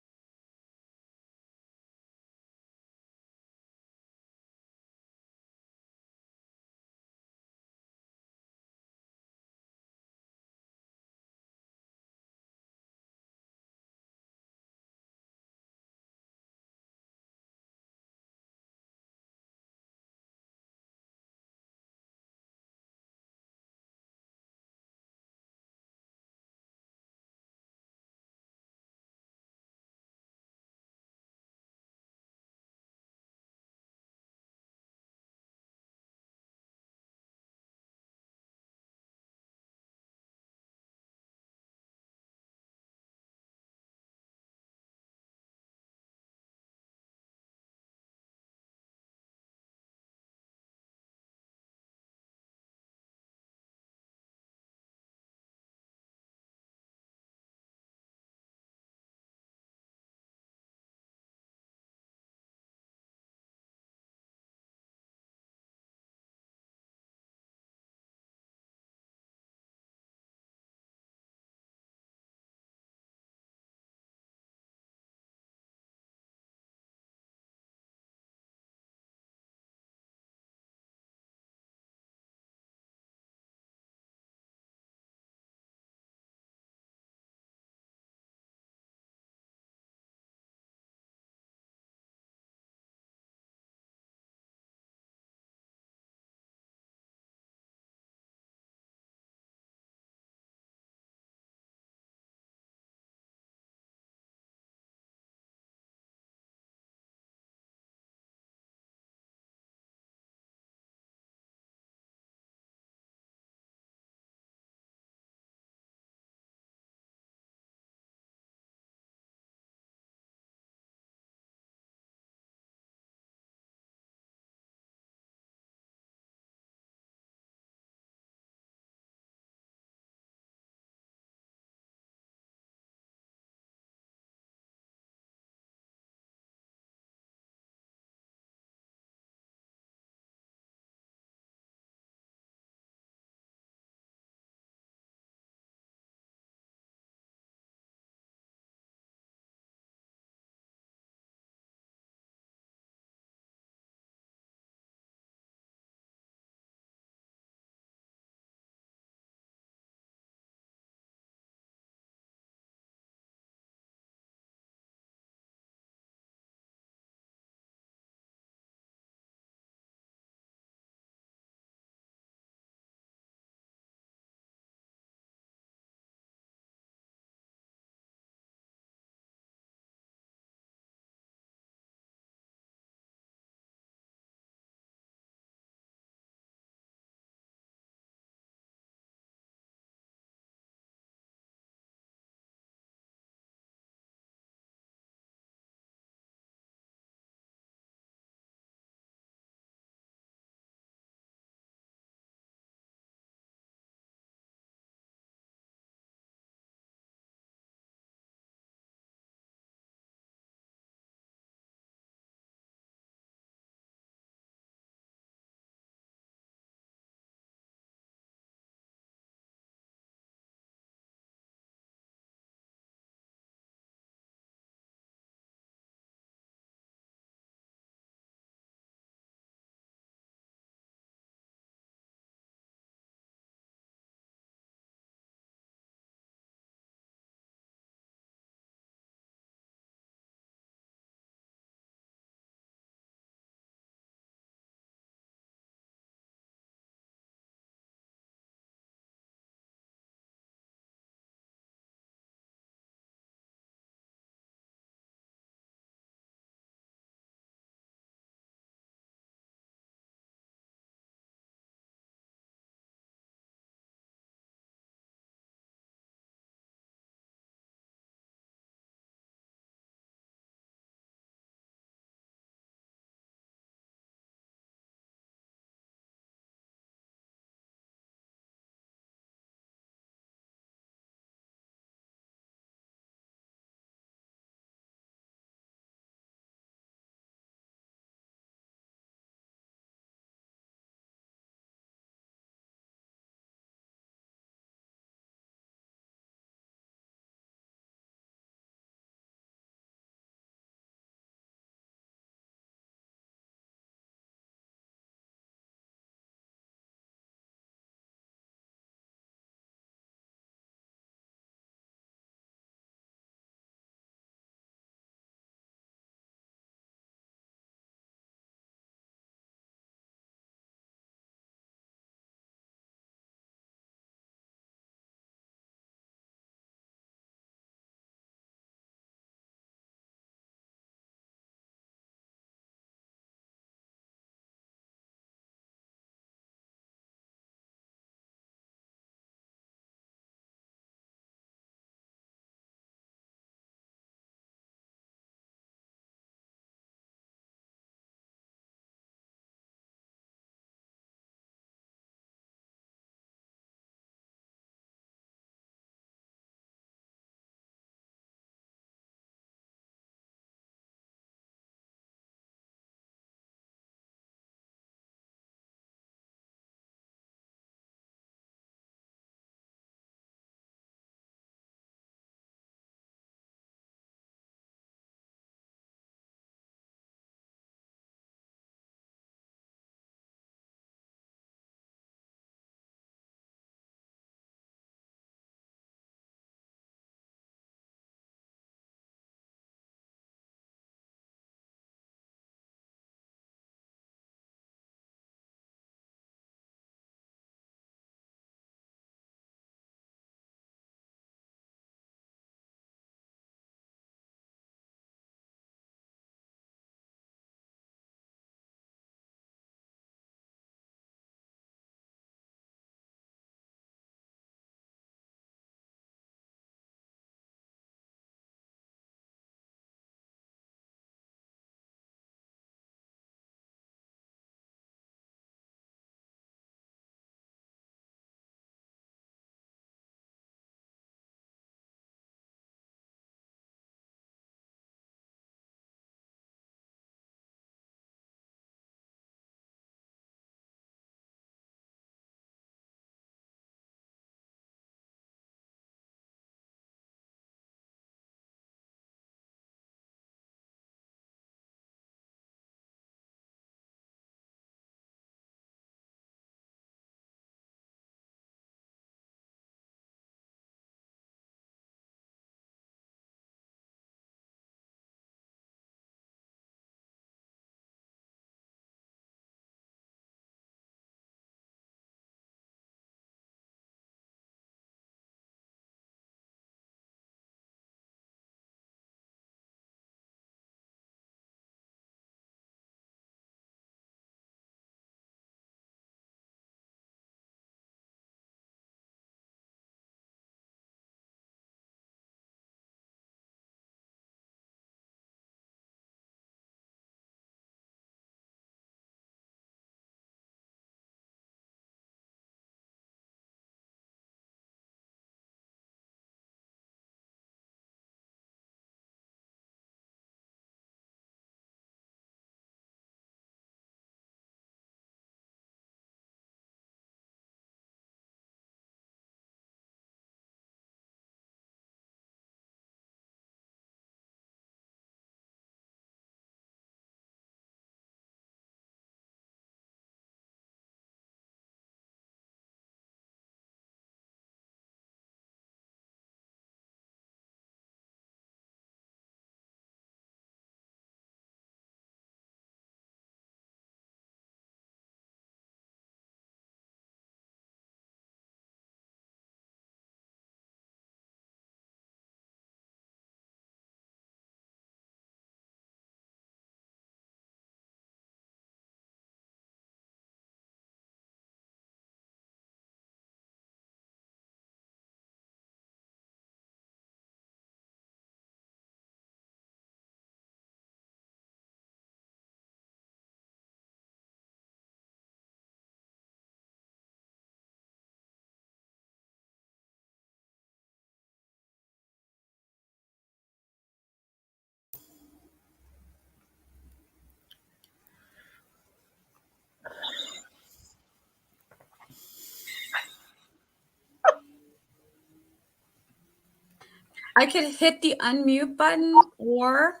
I could hit the unmute button or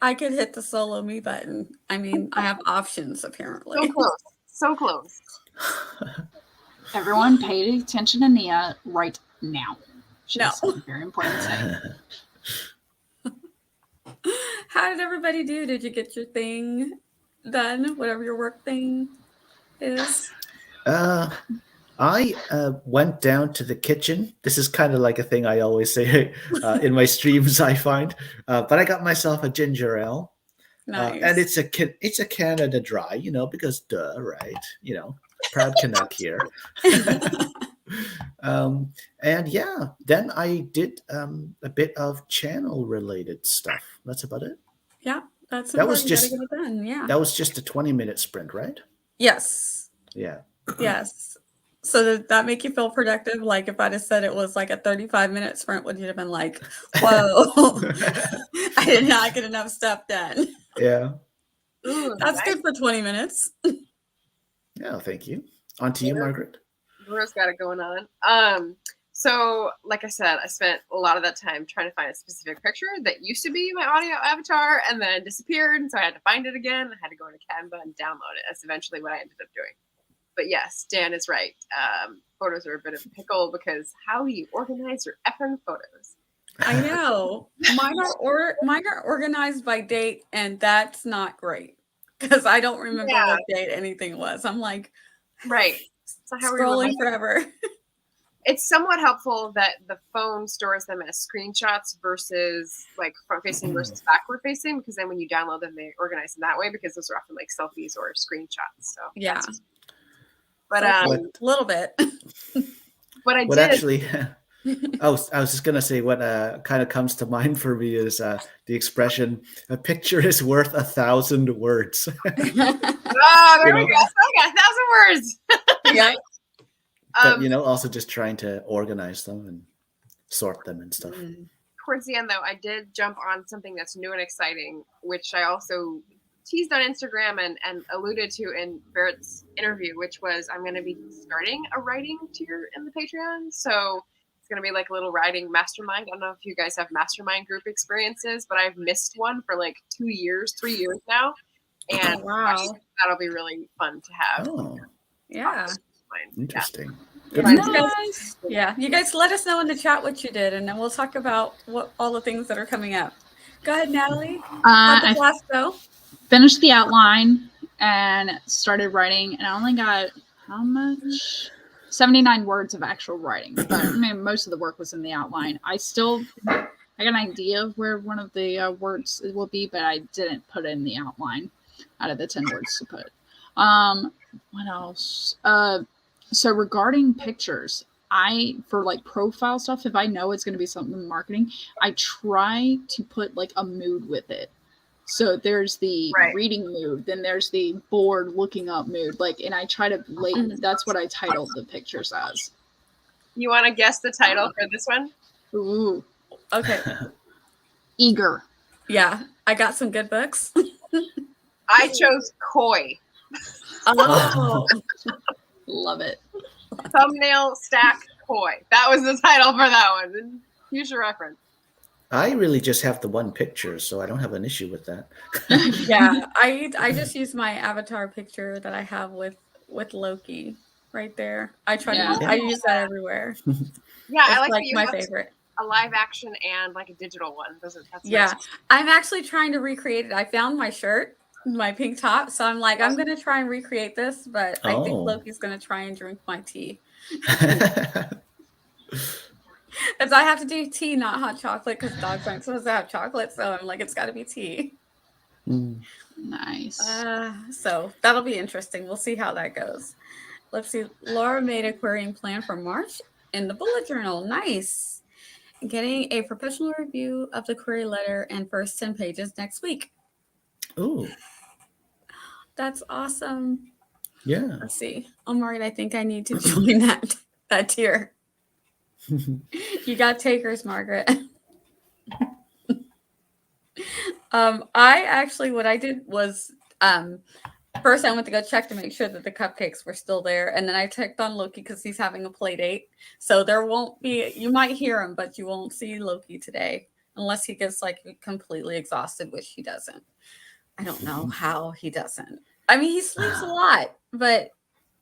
I could hit the solo me button. I mean, I have options apparently. So close. So close. Everyone pay attention to Nia right now. She No. has something very important to say. How did everybody do? Did you get your thing done? Whatever your work thing is? I went down to the kitchen. This is kind of like a thing I always say in my streams, I find. But I got myself a ginger ale. Nice. And it's a Canada Dry, because duh, right? Proud Canuck here. And yeah, then I did a bit of channel related stuff. That's about it. Yeah, that's That was important. just- You gotta get it done. Yeah. That was just a 20-minute sprint, right? Yes. Yeah. Yes. So did that make you feel productive? Like if I'd have said it was like a 35-minute sprint, would you have been like, whoa, I did not get enough stuff done. Yeah. Ooh, That's nice. good for 20 minutes. Yeah, thank you. On to you, Margaret. Laura's got it going on. So like I said, I spent a lot of that time trying to find a specific picture that used to be my audio avatar and then disappeared. And so I had to find it again. I had to go into Canva and download it. That's eventually what I ended up doing. But yes, Dan is right. Photos are a bit of a pickle because how do you organize your effing photos? I know. Mine are organized by date, and that's not great because I don't remember what date anything was. I'm like, right. So how scrolling forever. It's somewhat helpful that the phone stores them as screenshots versus like front facing versus backward facing, because then when you download them, they organize them that way because those are often like selfies or screenshots. So Yeah. But a little bit. What I What did actually, I was just gonna say what kind of comes to mind for me is the expression "a picture is worth 1,000 words." there we go. So I got 1,000 words. Yeah. But also just trying to organize them and sort them and stuff. Towards the end, though, I did jump on something that's new and exciting, which I also teased on Instagram and alluded to in Barrett's interview, which was I'm going to be starting a writing tier in the Patreon. So it's going to be like a little writing mastermind. I don't know if you guys have mastermind group experiences, but I've missed one for like 3 years now. And wow. That'll be really fun to have. Oh, Yeah. interesting. Yeah. Good for you. Nice. Yeah. You guys let us know in the chat what you did, and then we'll talk about what all the things that are coming up. Go ahead, Natalie. How'd the class go? Finished the outline and started writing, and I only got how much? 79 words of actual writing. But I mean, most of the work was in the outline. I got an idea of where one of the words will be, but I didn't put it in the outline out of the 10 words to put. What else? So regarding pictures, for like profile stuff, if I know it's going to be something in marketing, I try to put like a mood with it. So there's the reading mood, then there's the bored looking up mood, and I try to that's what I titled the pictures as. You want to guess the title for this one? Ooh, Okay. eager. Yeah. I got some good books. I chose Koi. Oh. Love it. Thumbnail stack Koi. That was the title for that one. Use your reference. I really just have the one picture, so I don't have an issue with that. Yeah. I just use my avatar picture that I have with Loki right there. I use that everywhere. Yeah, It's I like like that you my have favorite. a live action and like a digital one. That's Yeah. nice. I'm actually trying to recreate it. I found my shirt, my pink top. So I'm like, I'm going to try and recreate this, but I think Loki's going to try and drink my tea. Because I have to do tea, not hot chocolate, because dogs aren't supposed to have chocolate. So I'm like, it's got to be tea. Nice. So that'll be interesting. We'll see how that goes. Let's see. Laura made a querying plan for March in the bullet journal. Nice. Getting a professional review of the query letter and first 10 pages next week. Ooh. That's awesome. Yeah. Let's see. Oh, Margaret, I think I need to join that tier. You got takers, Margaret. What I did was first I went to go check to make sure that the cupcakes were still there, and then I checked on Loki because he's having a play date. So there won't be. You might hear him, but you won't see Loki today unless he gets like completely exhausted, which he doesn't. I don't know how he doesn't. I mean, he sleeps a lot, but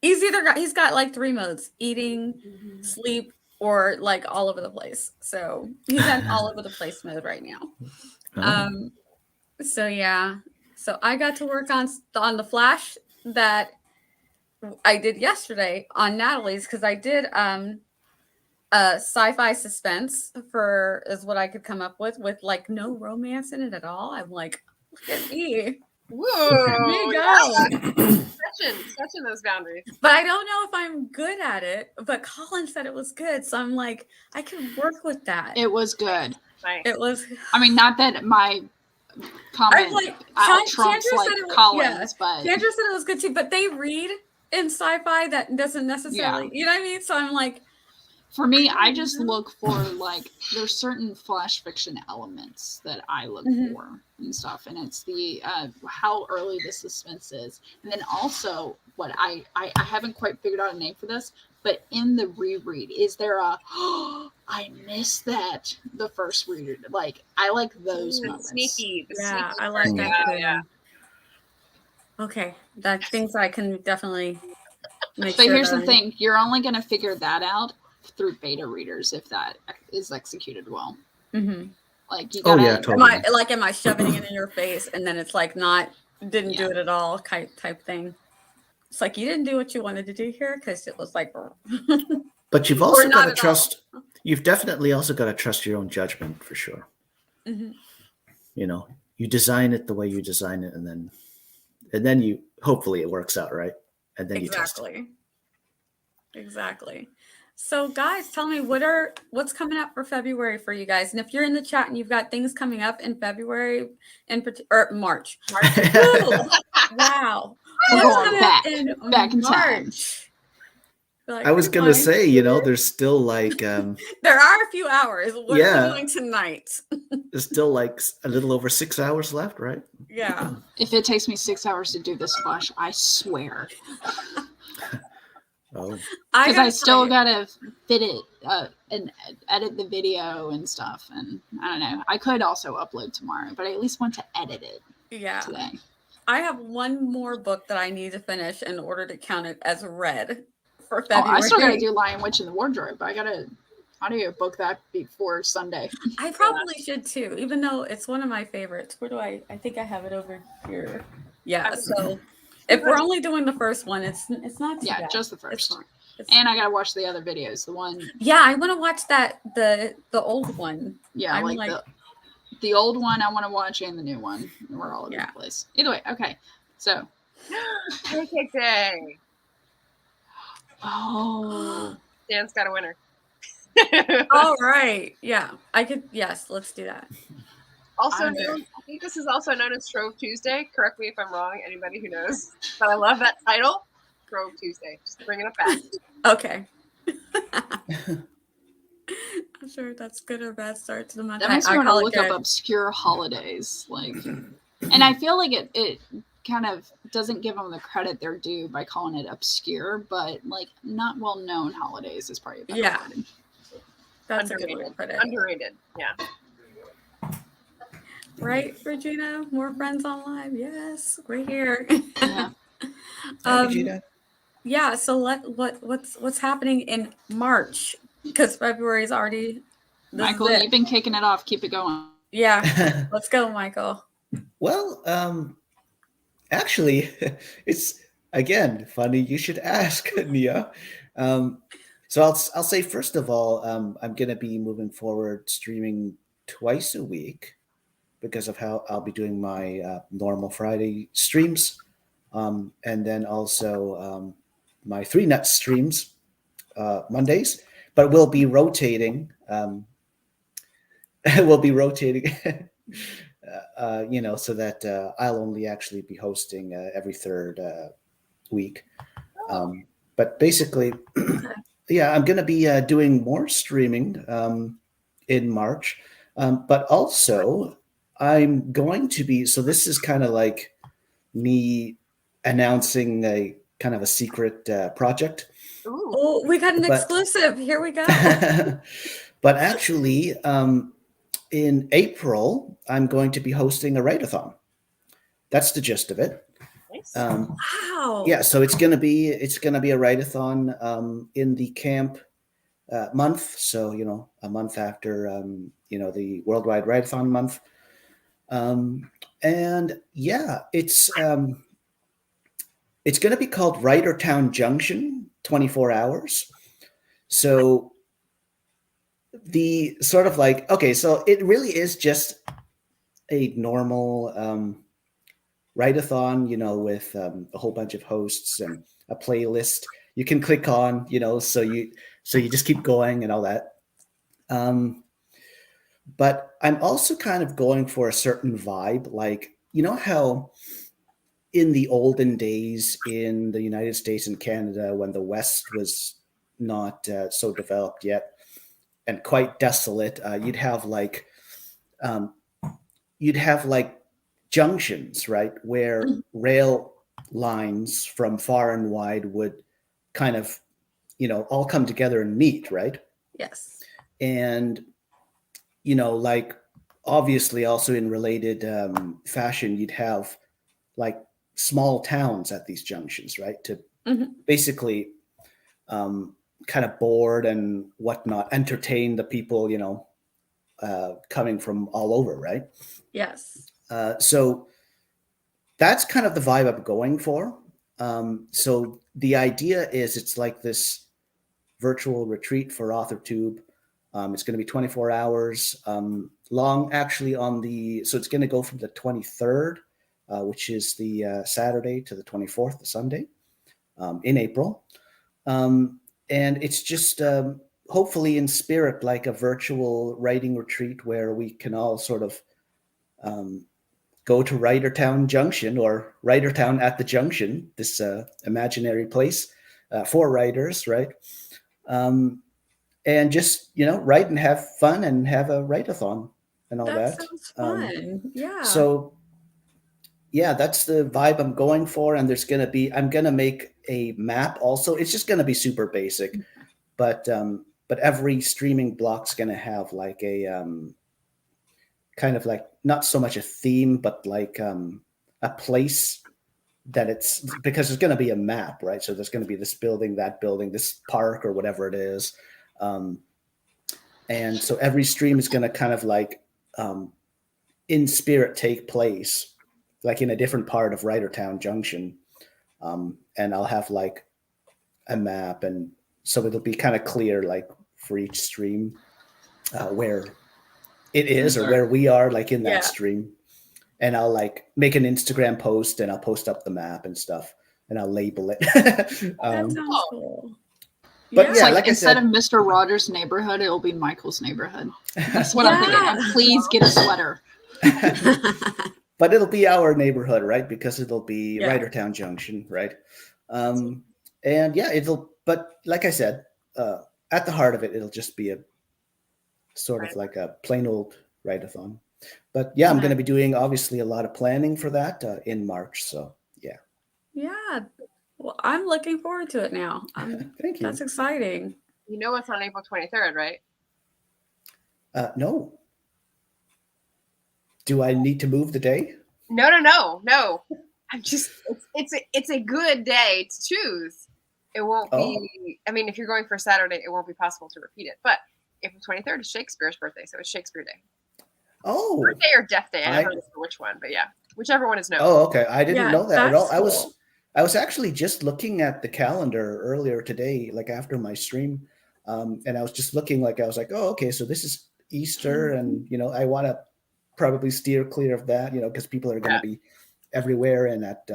he's got like 3 modes: eating, sleep, or like all over the place. So he's in all over the place mode right now. So yeah. So I got to work on the Flash that I did yesterday on Natalie's because I did sci-fi suspense is what I could come up with like no romance in it at all. I'm like, look at me. Whoa. Me go. Stretching those boundaries. But I don't know if I'm good at it. But Colin said it was good. So I'm like, I can work with that. It was good. Nice. It was. I mean, not that my comment trumps like Colin's, but Chandra said it was good too. But they read in sci-fi that doesn't necessarily, you know what I mean? So I'm like, for me, I just look for like there's certain Flash fiction elements that I look for and stuff, and it's the how early the suspense is, and then also what I haven't quite figured out a name for this, but in the reread, is there a I missed that the first reader? Like I like those moments. Sneaky. I like that. Yeah. Okay, that things I can definitely make. But here's the thing: you're only going to figure that out through beta readers if that is executed well. Like you gotta, totally. Am I shoving it in your face and then it's like didn't do it at all type thing. It's like you didn't do what you wanted to do here because it was like. But you've also got to trust. You've definitely also got to trust your own judgment for sure. You know, you design it the way you design it, and then you hopefully it works out right, and then you test it. Exactly. So guys, tell me what's coming up for February for you guys. And if you're in the chat and you've got things coming up in February or March. Wow. We're going back in time. Like, I was going to say, there's still like there are a few hours. What are we doing tonight? There's still like a little over 6 hours left, right? Yeah. If it takes me 6 hours to do this Flash, I swear. Oh, because I still gotta fit it and edit the video and stuff, and I don't know. I could also upload tomorrow, but I at least want to edit it. Today. I have one more book that I need to finish in order to count it as read for February. I still gotta do Lion Witch in the Wardrobe. I gotta book that before Sunday. I probably should too, even though it's one of my favorites. Where do I think I have it over here. Yeah, so. If we're only doing the first one, it's not too bad. Just the first. And I gotta watch the other videos. The one. Yeah, I want to watch the old one. Yeah, I'm like the old one I want to watch and the new one. We're all over the place. Either way, okay. So. Pancake Day. Oh. Dan's got a winner. All right. Yeah, I could. Yes, let's do that. Also known, I think this is also known as Shrove Tuesday. Correct me if I'm wrong, anybody who knows. But I love that title, Shrove Tuesday. Just bringing it back. Okay. I'm sure that's good or bad start to the month. That makes me want to look up obscure holidays. And I feel like it kind of doesn't give them the credit they're due by calling it obscure, but not well-known holidays is probably a better word. That's underrated. A good way to put it. Underrated, yeah. Right, Regina? More friends online. Yes, we're here. Yeah. Regina. Yeah. So what's happening in March? Because February is already. Michael, you've been kicking it off. Keep it going. Yeah. Let's go, Michael. Well, actually, it's again funny. You should ask, Nia. So I'll say first of all, I'm going to be moving forward streaming twice a week. Because of how I'll be doing my normal Friday streams. And then also my 3 Nuts streams Mondays. But we'll be rotating. We'll be rotating, so that I'll only actually be hosting every 3rd week. But basically, I'm going to be doing more streaming in March. But also... I'm going to be, so this is kind of like me announcing a kind of a secret project. Ooh. Oh, we got an But- exclusive. Here we go. But actually, in April, I'm going to be hosting a write-a-thon. That's the gist of it. Nice. Wow. Yeah, so it's gonna be a write-a-thon in the camp month. So a month after the Worldwide Write-a-thon month. And yeah, it's going to be called Writertown Junction 24 hours. So the sort of like, okay, so it really is just a normal write-a-thon, with a whole bunch of hosts and a playlist you can click on, so you just keep going and all that. But I'm also kind of going for a certain vibe, like, how in the olden days in the United States and Canada, when the West was not so developed yet and quite desolate, you'd have like junctions, right, where rail lines from far and wide would kind of, all come together and meet, right? Yes. And, like, obviously also in related fashion, you'd have like small towns at these junctions, right? To basically kind of board and whatnot, entertain the people, coming from all over, right? Yes. So that's kind of the vibe I'm going for. So the idea is it's like this virtual retreat for AuthorTube. It's going to be 24 hours long, actually. So it's going to go from the 23rd, which is the Saturday, to the 24th, the Sunday, in April. And it's just hopefully in spirit, like a virtual writing retreat where we can all sort of go to Writertown Junction, or Writertown at the Junction, this imaginary place for writers, right? And just, write and have fun and have a write-a-thon and all that. Sounds fun. Yeah. So yeah, that's the vibe I'm going for. And I'm going to make a map also. It's just going to be super basic, but every streaming block's going to have like a kind of like, not so much a theme, but like a place that it's, because there's going to be a map, right? So there's going to be this building, that building, this park, or whatever it is. And so every stream is going to kind of like in spirit take place like in a different part of Writertown Junction. And I'll have like a map, and so it'll be kind of clear, like for each stream where it is, or where we are, like in that stream. And I'll like make an Instagram post, and I'll post up the map and stuff, and I'll label it. That sounds cool. But yeah, like instead I said, of Mr. Rogers' neighborhood, it'll be Michael's neighborhood. That's what I'm thinking. And please get a sweater. But it'll be our neighborhood, right? Because it'll be Writertown Junction, right? And yeah, but like I said, at the heart of it, it'll just be a sort of like a plain old write-a-thon. But yeah, I'm going to be doing obviously a lot of planning for that in March. So yeah. Yeah. Well, I'm looking forward to it now. Thank you. That's exciting. You know what's on April 23rd, right? No. Do I need to move the day? No. I'm just, it's a good day to choose. It won't be, I mean, if you're going for Saturday, it won't be possible to repeat it. But April 23rd is Shakespeare's birthday, so it's Shakespeare Day. Oh. Birthday or death day. I don't know which one, but yeah, whichever one is known. Oh, okay. I didn't know that at all. Cool. I was actually just looking at the calendar earlier today, like after my stream. And I was just looking, like, I was like, oh, okay, so this is Easter. And, I want to probably steer clear of that, because people are going to be everywhere and at,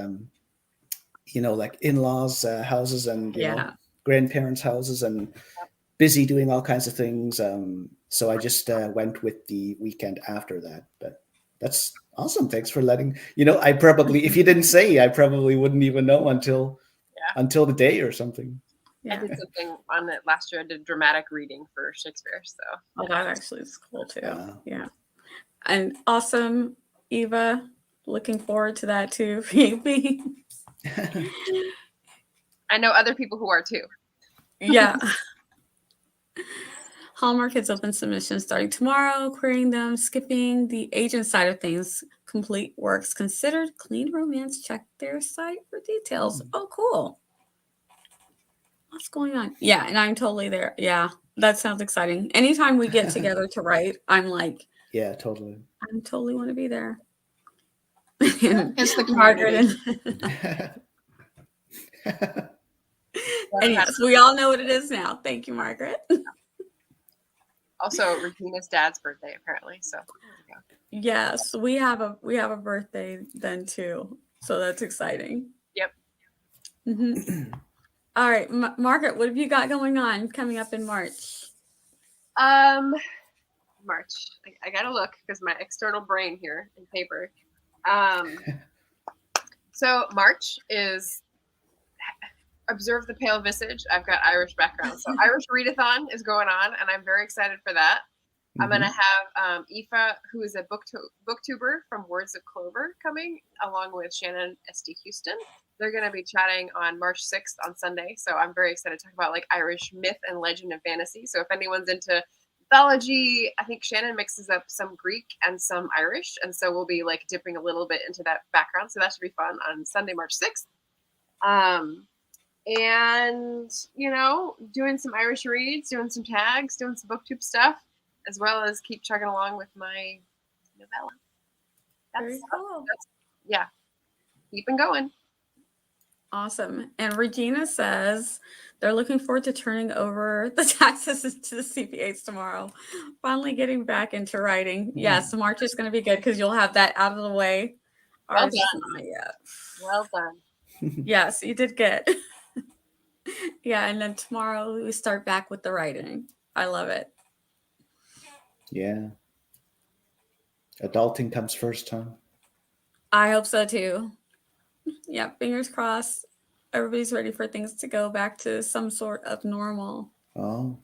like in-laws' houses and grandparents' houses and busy doing all kinds of things. So I just went with the weekend after that. But that's awesome. Thanks for letting, I probably, if you didn't say, I probably wouldn't even know until the day or something. I did something on it last year. I did dramatic reading for Shakespeare. So that actually is cool too. Yeah. And awesome, Eva. Looking forward to that too, maybe. I know other people who are too. Yeah. Hallmark has open submissions starting tomorrow, querying them, skipping the agent side of things. Complete works considered. Clean romance. Check their site for details. Oh, cool. What's going on? Yeah, and I'm totally there. Yeah, that sounds exciting. Anytime we get together to write, I'm like, Yeah, totally. I totally want to be there. It's the Margaret community. and yes, we all know what it is now. Thank you, Margaret. Also, Regina's dad's birthday apparently. So there we go. Yes, we have a birthday then too, so that's exciting. Yep. Mm-hmm. All right, Margaret, what have you got going on coming up in March? March. I gotta look because my external brain here in paper. So March is Observe the Pale Visage. I've got Irish background, so Irish Readathon is going on, and I'm very excited for that. I'm gonna have Aoife, who is a booktuber from Words of Clover, coming along with Shannon S.D. Houston. They're gonna be chatting on March 6th on Sunday, so I'm very excited to talk about like Irish myth and legend and fantasy. So if anyone's into mythology, I think Shannon mixes up some Greek and some Irish, and so we'll be like dipping a little bit into that background. So that should be fun on Sunday, March 6th. And you know, doing some Irish reads, doing some tags, doing some booktube stuff, as well as keep chugging along with my novella. Very cool. Yeah, keeping going. Awesome. And Regina says they're looking forward to turning over the taxes to the CPAs tomorrow. Finally getting back into writing. Yes, March is going to be good because you'll have that out of the way. Well Ours is done. not yet. Well done. Yes, you did good. Yeah, and then tomorrow we start back with the writing. I love it. Yeah. Adulting comes first, huh? I hope so too. Yeah, fingers crossed. Everybody's ready for things to go back to some sort of normal. Oh.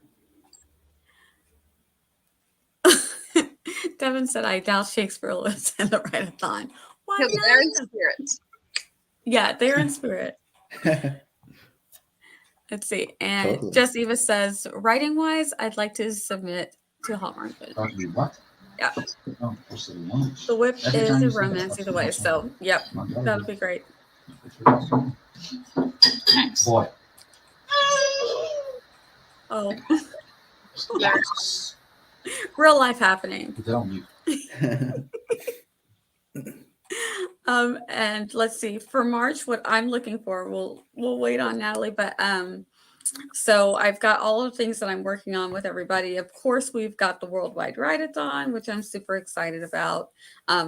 Devin said, I doubt Shakespeare lives in the write-a-thon. Why Because they're in spirit. Yeah, they're in spirit. Let's see. And Totally. Just Eva says, writing-wise, I'd like to submit to Hallmark. What? Yeah. Oh, The Whip Every is time a you say romance that, either way. So, yep, that'll be great. Thanks. Boy. Oh, Yes. real life happening. Tell me. And let's see, for March, what I'm looking for, we'll wait on Natalie, but so I've got all of the things that I'm working on with everybody. Of course, we've got the Worldwide Write-a-thon, which I'm super excited about.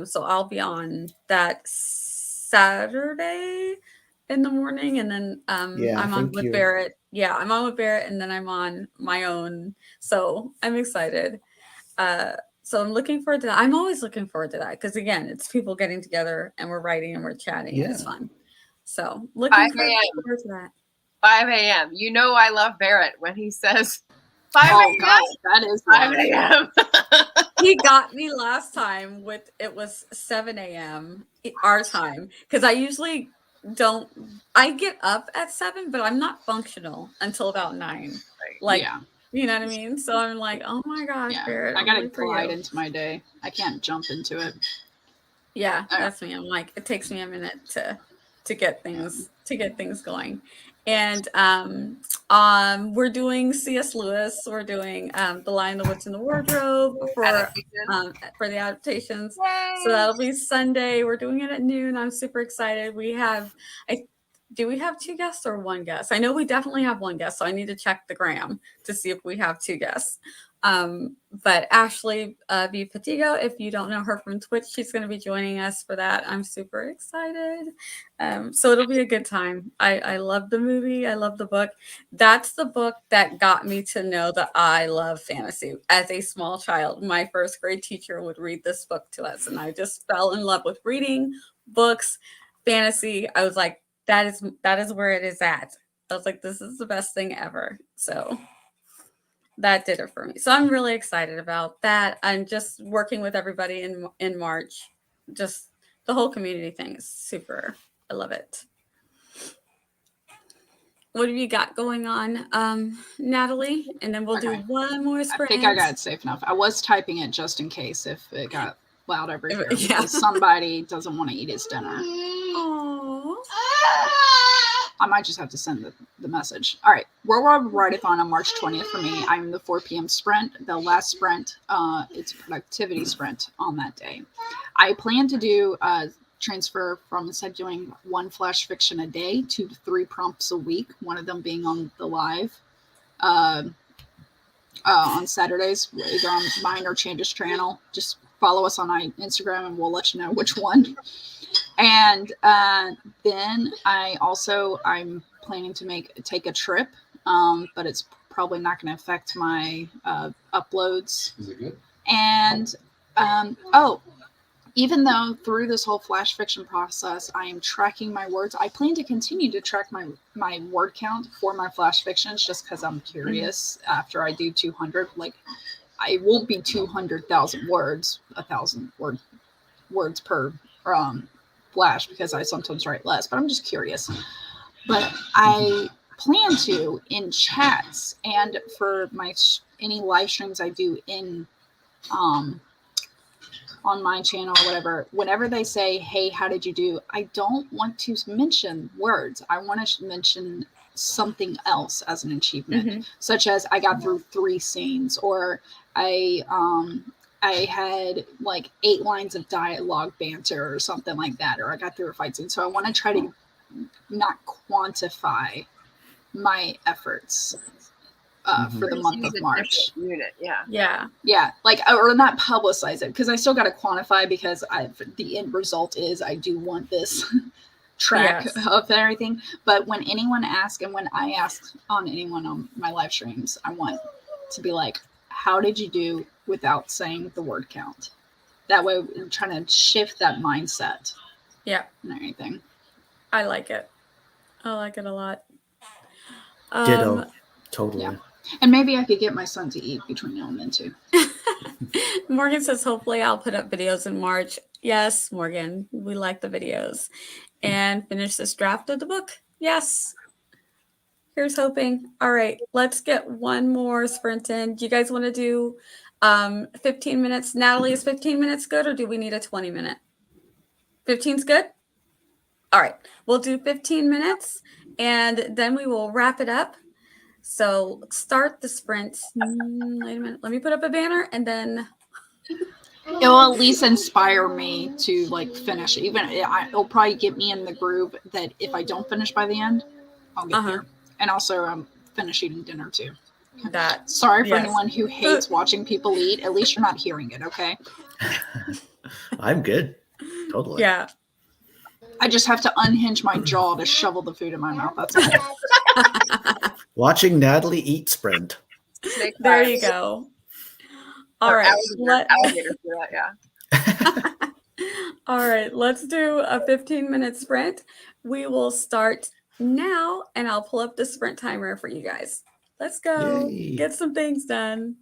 So I'll be on that Saturday in the morning, and then I'm on with Barrett. Yeah, I'm on with Barrett, and then I'm on my own. So I'm excited. So I'm looking forward to that. I'm always looking forward to that because again, it's people getting together and we're writing and we're chatting. And it's fun. So looking forward to that. 5 a.m. You know I love Barrett when he says 5 a.m. Oh God, that is 5 a.m. He got me last time with it was 7 a.m. our time because I usually don't. I get up at 7, but I'm not functional until about 9. Like. Yeah. You know what I mean? So I'm like, oh my gosh, Yeah, Barrett, I gotta wait for glide you. into my day. I can't jump into it. Yeah, that's me. I'm like, it takes me a minute to get things going. And we're doing C.S. Lewis. We're doing The Lion, the Witch, and the Wardrobe for the adaptations. Yay! So that'll be Sunday. We're doing it at noon. I'm super excited. Do we have 2 guests or 1 guest? I know we definitely have 1 guest, so I need to check the gram to see if we have 2 guests. But Ashley B. Patigo, if you don't know her from Twitch, she's going to be joining us for that. I'm super excited. So it'll be a good time. I love the movie. I love the book. That's the book that got me to know that I love fantasy. As a small child, my first grade teacher would read this book to us, and I just fell in love with reading books, fantasy. I was like, that is where it is at. I was like, this is the best thing ever. So that did it for me. So I'm really excited about that. I'm just working with everybody in March. Just the whole community thing is super. I love it. What have you got going on, Natalie? And then we'll Okay. do one more I sprint. think I got it safe enough. I was typing it just in case if it got loud over here. Yeah. Because somebody doesn't want to eat his dinner. Aww. I might just have to send the message. All right. Worldwide Write-a-thon on March 20th for me. I'm the 4 p.m. sprint. The last sprint, it's a productivity sprint on that day. I plan to do transfer from, instead of doing 1 flash fiction a day, 2 to 3 prompts a week, one of them being on the live on Saturdays, either on mine or Chandra's channel. Just follow us on Instagram and we'll let you know which one. And then I'm planning to take a trip, but it's probably not going to affect my uploads. Is it good? And even though through this whole flash fiction process, I am tracking my words, I plan to continue to track my word count for my flash fictions just because I'm curious after I do 200. Like, I won't be 200,000 words, 1,000 words per flash because I sometimes write less, but I'm just curious. But I plan to in chats and for any live streams I do in on my channel or whatever, whenever they say, hey, how did you do? I don't want to mention words. I want to mention something else as an achievement, such as I got through 3 scenes, or I had like 8 lines of dialogue banter or something like that, or I got through a fight scene. So I want to try to not quantify my efforts for the month of March. Unit, yeah, like, or not publicize it because I still got to quantify because the end result is I do want this track of everything. But when anyone asks, and when I ask on anyone on my live streams, I want to be like, how did you do without saying the word count? That way I'm trying to shift that mindset. Yeah. And everything. I like it. I like it a lot. Ditto. Totally. Yeah. And maybe I could get my son to eat between now and then too. Morgan says, hopefully I'll put up videos in March. Yes, Morgan, we like the videos. And finish this draft of the book. Yes. Here's hoping. All right, let's get one more sprint in. Do you guys want to do 15 minutes? Natalie, is 15 minutes good, or do we need a 20-minute? 15's good? All right, we'll do 15 minutes, and then we will wrap it up. So start the sprint. Wait a minute. Let me put up a banner, and then it will at least inspire me to like finish. Even it'll probably get me in the groove that if I don't finish by the end, I'll get there. And also, finish eating dinner too. Sorry for anyone who hates watching people eat. At least you're not hearing it, okay? I'm good. Totally. Yeah. I just have to unhinge my jaw to shovel the food in my mouth. That's all. Watching Natalie eat sprint. There you go. All right. Alligators do that, yeah. All right. Let's do a 15-minute sprint. We will start now, and I'll pull up the sprint timer for you guys. Let's go. Yay. Get some things done.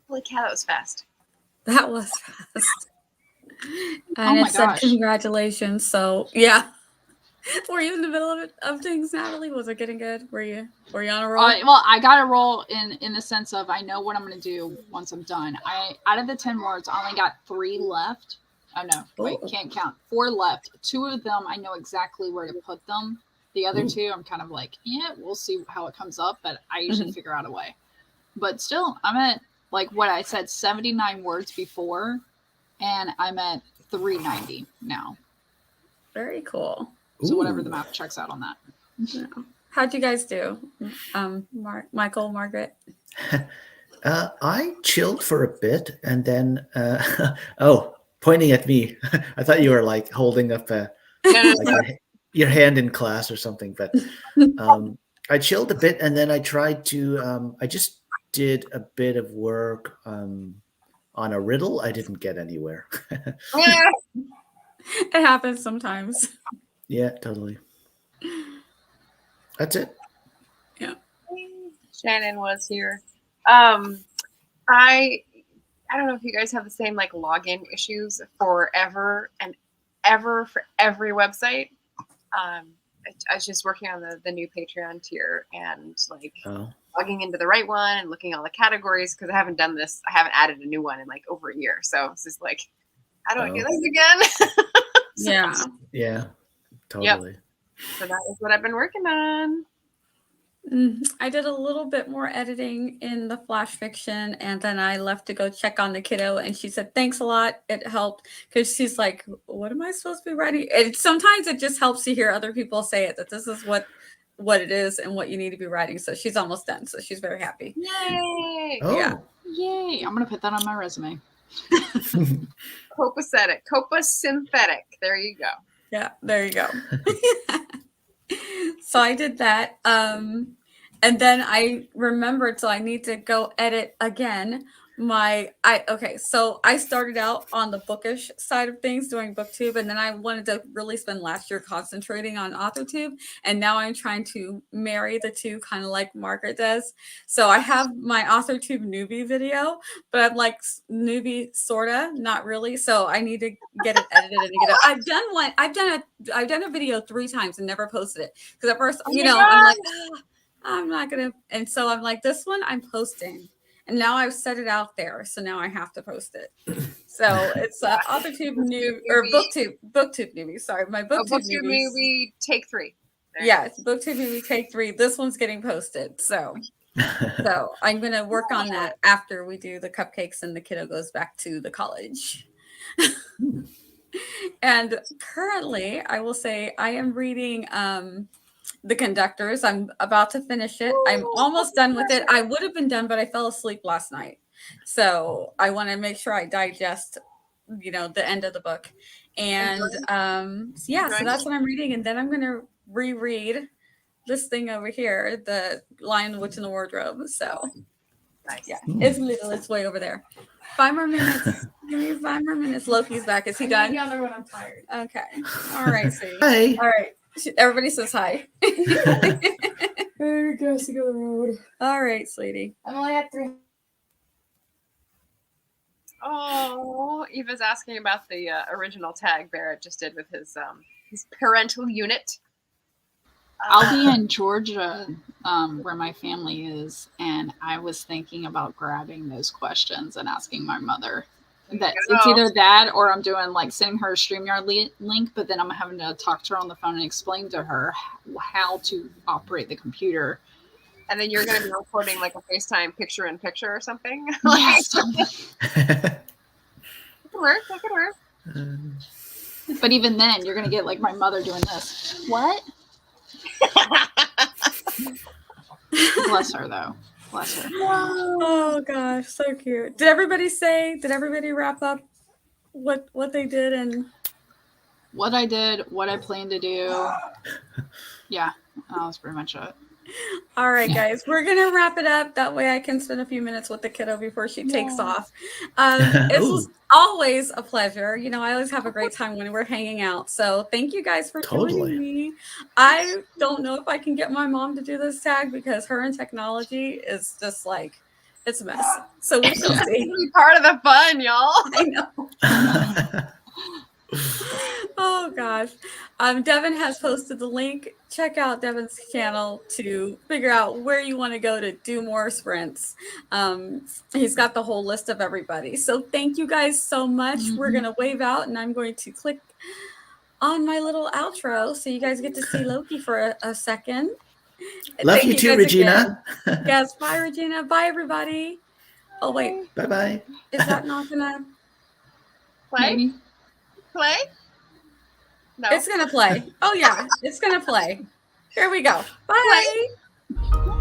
Holy cow, that was fast. That was fast. And my it said gosh. congratulations. So yeah. Were you in the middle of things, Natalie? Was it getting good? Were you on a roll? Well, I got a roll in the sense of I know what I'm going to do once I'm done. Out of the 10 words, I only got 3 left. Oh no, wait, can't count. 4 left. 2 of them I know exactly where to put them. The other 2, I'm kind of like, yeah, we'll see how it comes up, but I usually figure out a way. But still, I'm at like what I said, 79 words before, and I'm at 390 now. Very cool. So whatever the math checks out on that. Yeah. How'd you guys do? Michael, Margaret? I chilled for a bit, and then pointing at me. I thought you were like holding up your hand in class or something. But I chilled a bit, and then I tried to. I just did a bit of work on a riddle. I didn't get anywhere. It happens sometimes. Yeah, totally. That's it. Yeah. Shannon was here. I don't know if you guys have the same like login issues forever and ever for every website. I was just working on the new Patreon tier and like logging into the right one and looking at all the categories because I haven't done this. I haven't added a new one in like over a year. So it's just like, how do I do this again? Yeah. Totally. Yep. So that is what I've been working on. I did a little bit more editing in the flash fiction, and then I left to go check on the kiddo, and she said, thanks a lot. It helped because she's like, what am I supposed to be writing? And sometimes it just helps to hear other people say it, that this is what it is and what you need to be writing. So she's almost done. So she's very happy. Yay. Oh. Yeah. Yay. I'm going to put that on my resume. Copacetic. Copasynthetic. There you go. Yeah, there you go. So I did that. And then I remembered, so I need to go edit again. So I started out on the bookish side of things doing booktube, and then I wanted to really spend last year concentrating on authortube, and now I'm trying to marry the two, kind of like Margaret does. So I have my authortube newbie video, but I'm like newbie sorta, not really. So I need to get it edited and get it. I've done a video 3 times and never posted it because at first, I'm like, I'm not gonna, and so I'm like, this one I'm posting. And now I've set it out there, so now I have to post it. So it's AuthorTube new or BookTube newbie. Sorry, my BookTube newbie take 3. It's BookTube newbie take 3. This one's getting posted, so I'm gonna work on that after we do the cupcakes and the kiddo goes back to the college. And currently, I will say I am reading The Conductors. I'm about to finish it. I'm almost done with it. I would have been done, but I fell asleep last night. So I want to make sure I digest, the end of the book. And so that's what I'm reading. And then I'm going to reread this thing over here, The Lion, the Witch, and the Wardrobe. So yeah, it's little. It's way over there. 5 more minutes. Give me 5 more minutes. Loki's back. Is he done? Yeah, I'm tired. Okay. All right, sweetie. Hi. All right. Everybody says hi. Hey, guys, to go the road. All right, sweetie. I'm only at 3. Oh, Eva's asking about the original tag Barrett just did with his parental unit. I'll be in Georgia, where my family is, and I was thinking about grabbing those questions and asking my mother. It's either that or I'm doing like sending her a StreamYard link, but then I'm having to talk to her on the phone and explain to her how to operate the computer. And then you're going to be recording like a FaceTime picture-in-picture or something? Yes. That could work. That could work. But even then, you're going to get like my mother doing this. What? Bless her, though. Bless her. Oh gosh, so cute. Did everybody wrap up what they did and what I did, what I plan to do? Yeah, that was pretty much it. All right, guys, we're gonna wrap it up. That way I can spend a few minutes with the kiddo before she takes off. It's always a pleasure. I always have a great time when we're hanging out. So thank you guys for joining me. I don't know if I can get my mom to do this tag because her and technology is just like It's a mess. So we shall see. Be part of the fun, y'all. I know. Oh gosh. Devin has posted the link. Check out Devin's channel to figure out where you want to go to do more sprints. He's got the whole list of everybody. So thank you guys so much. We're going to wave out and I'm going to click on my little outro so you guys get to see Loki for a second. Love Thank you too, guys Regina. Yes, bye Regina. Bye everybody. Oh wait, Bye-bye. is that not gonna Maybe. Play? No. It's gonna play. Oh yeah, it's gonna play. Here we go. Bye. Play.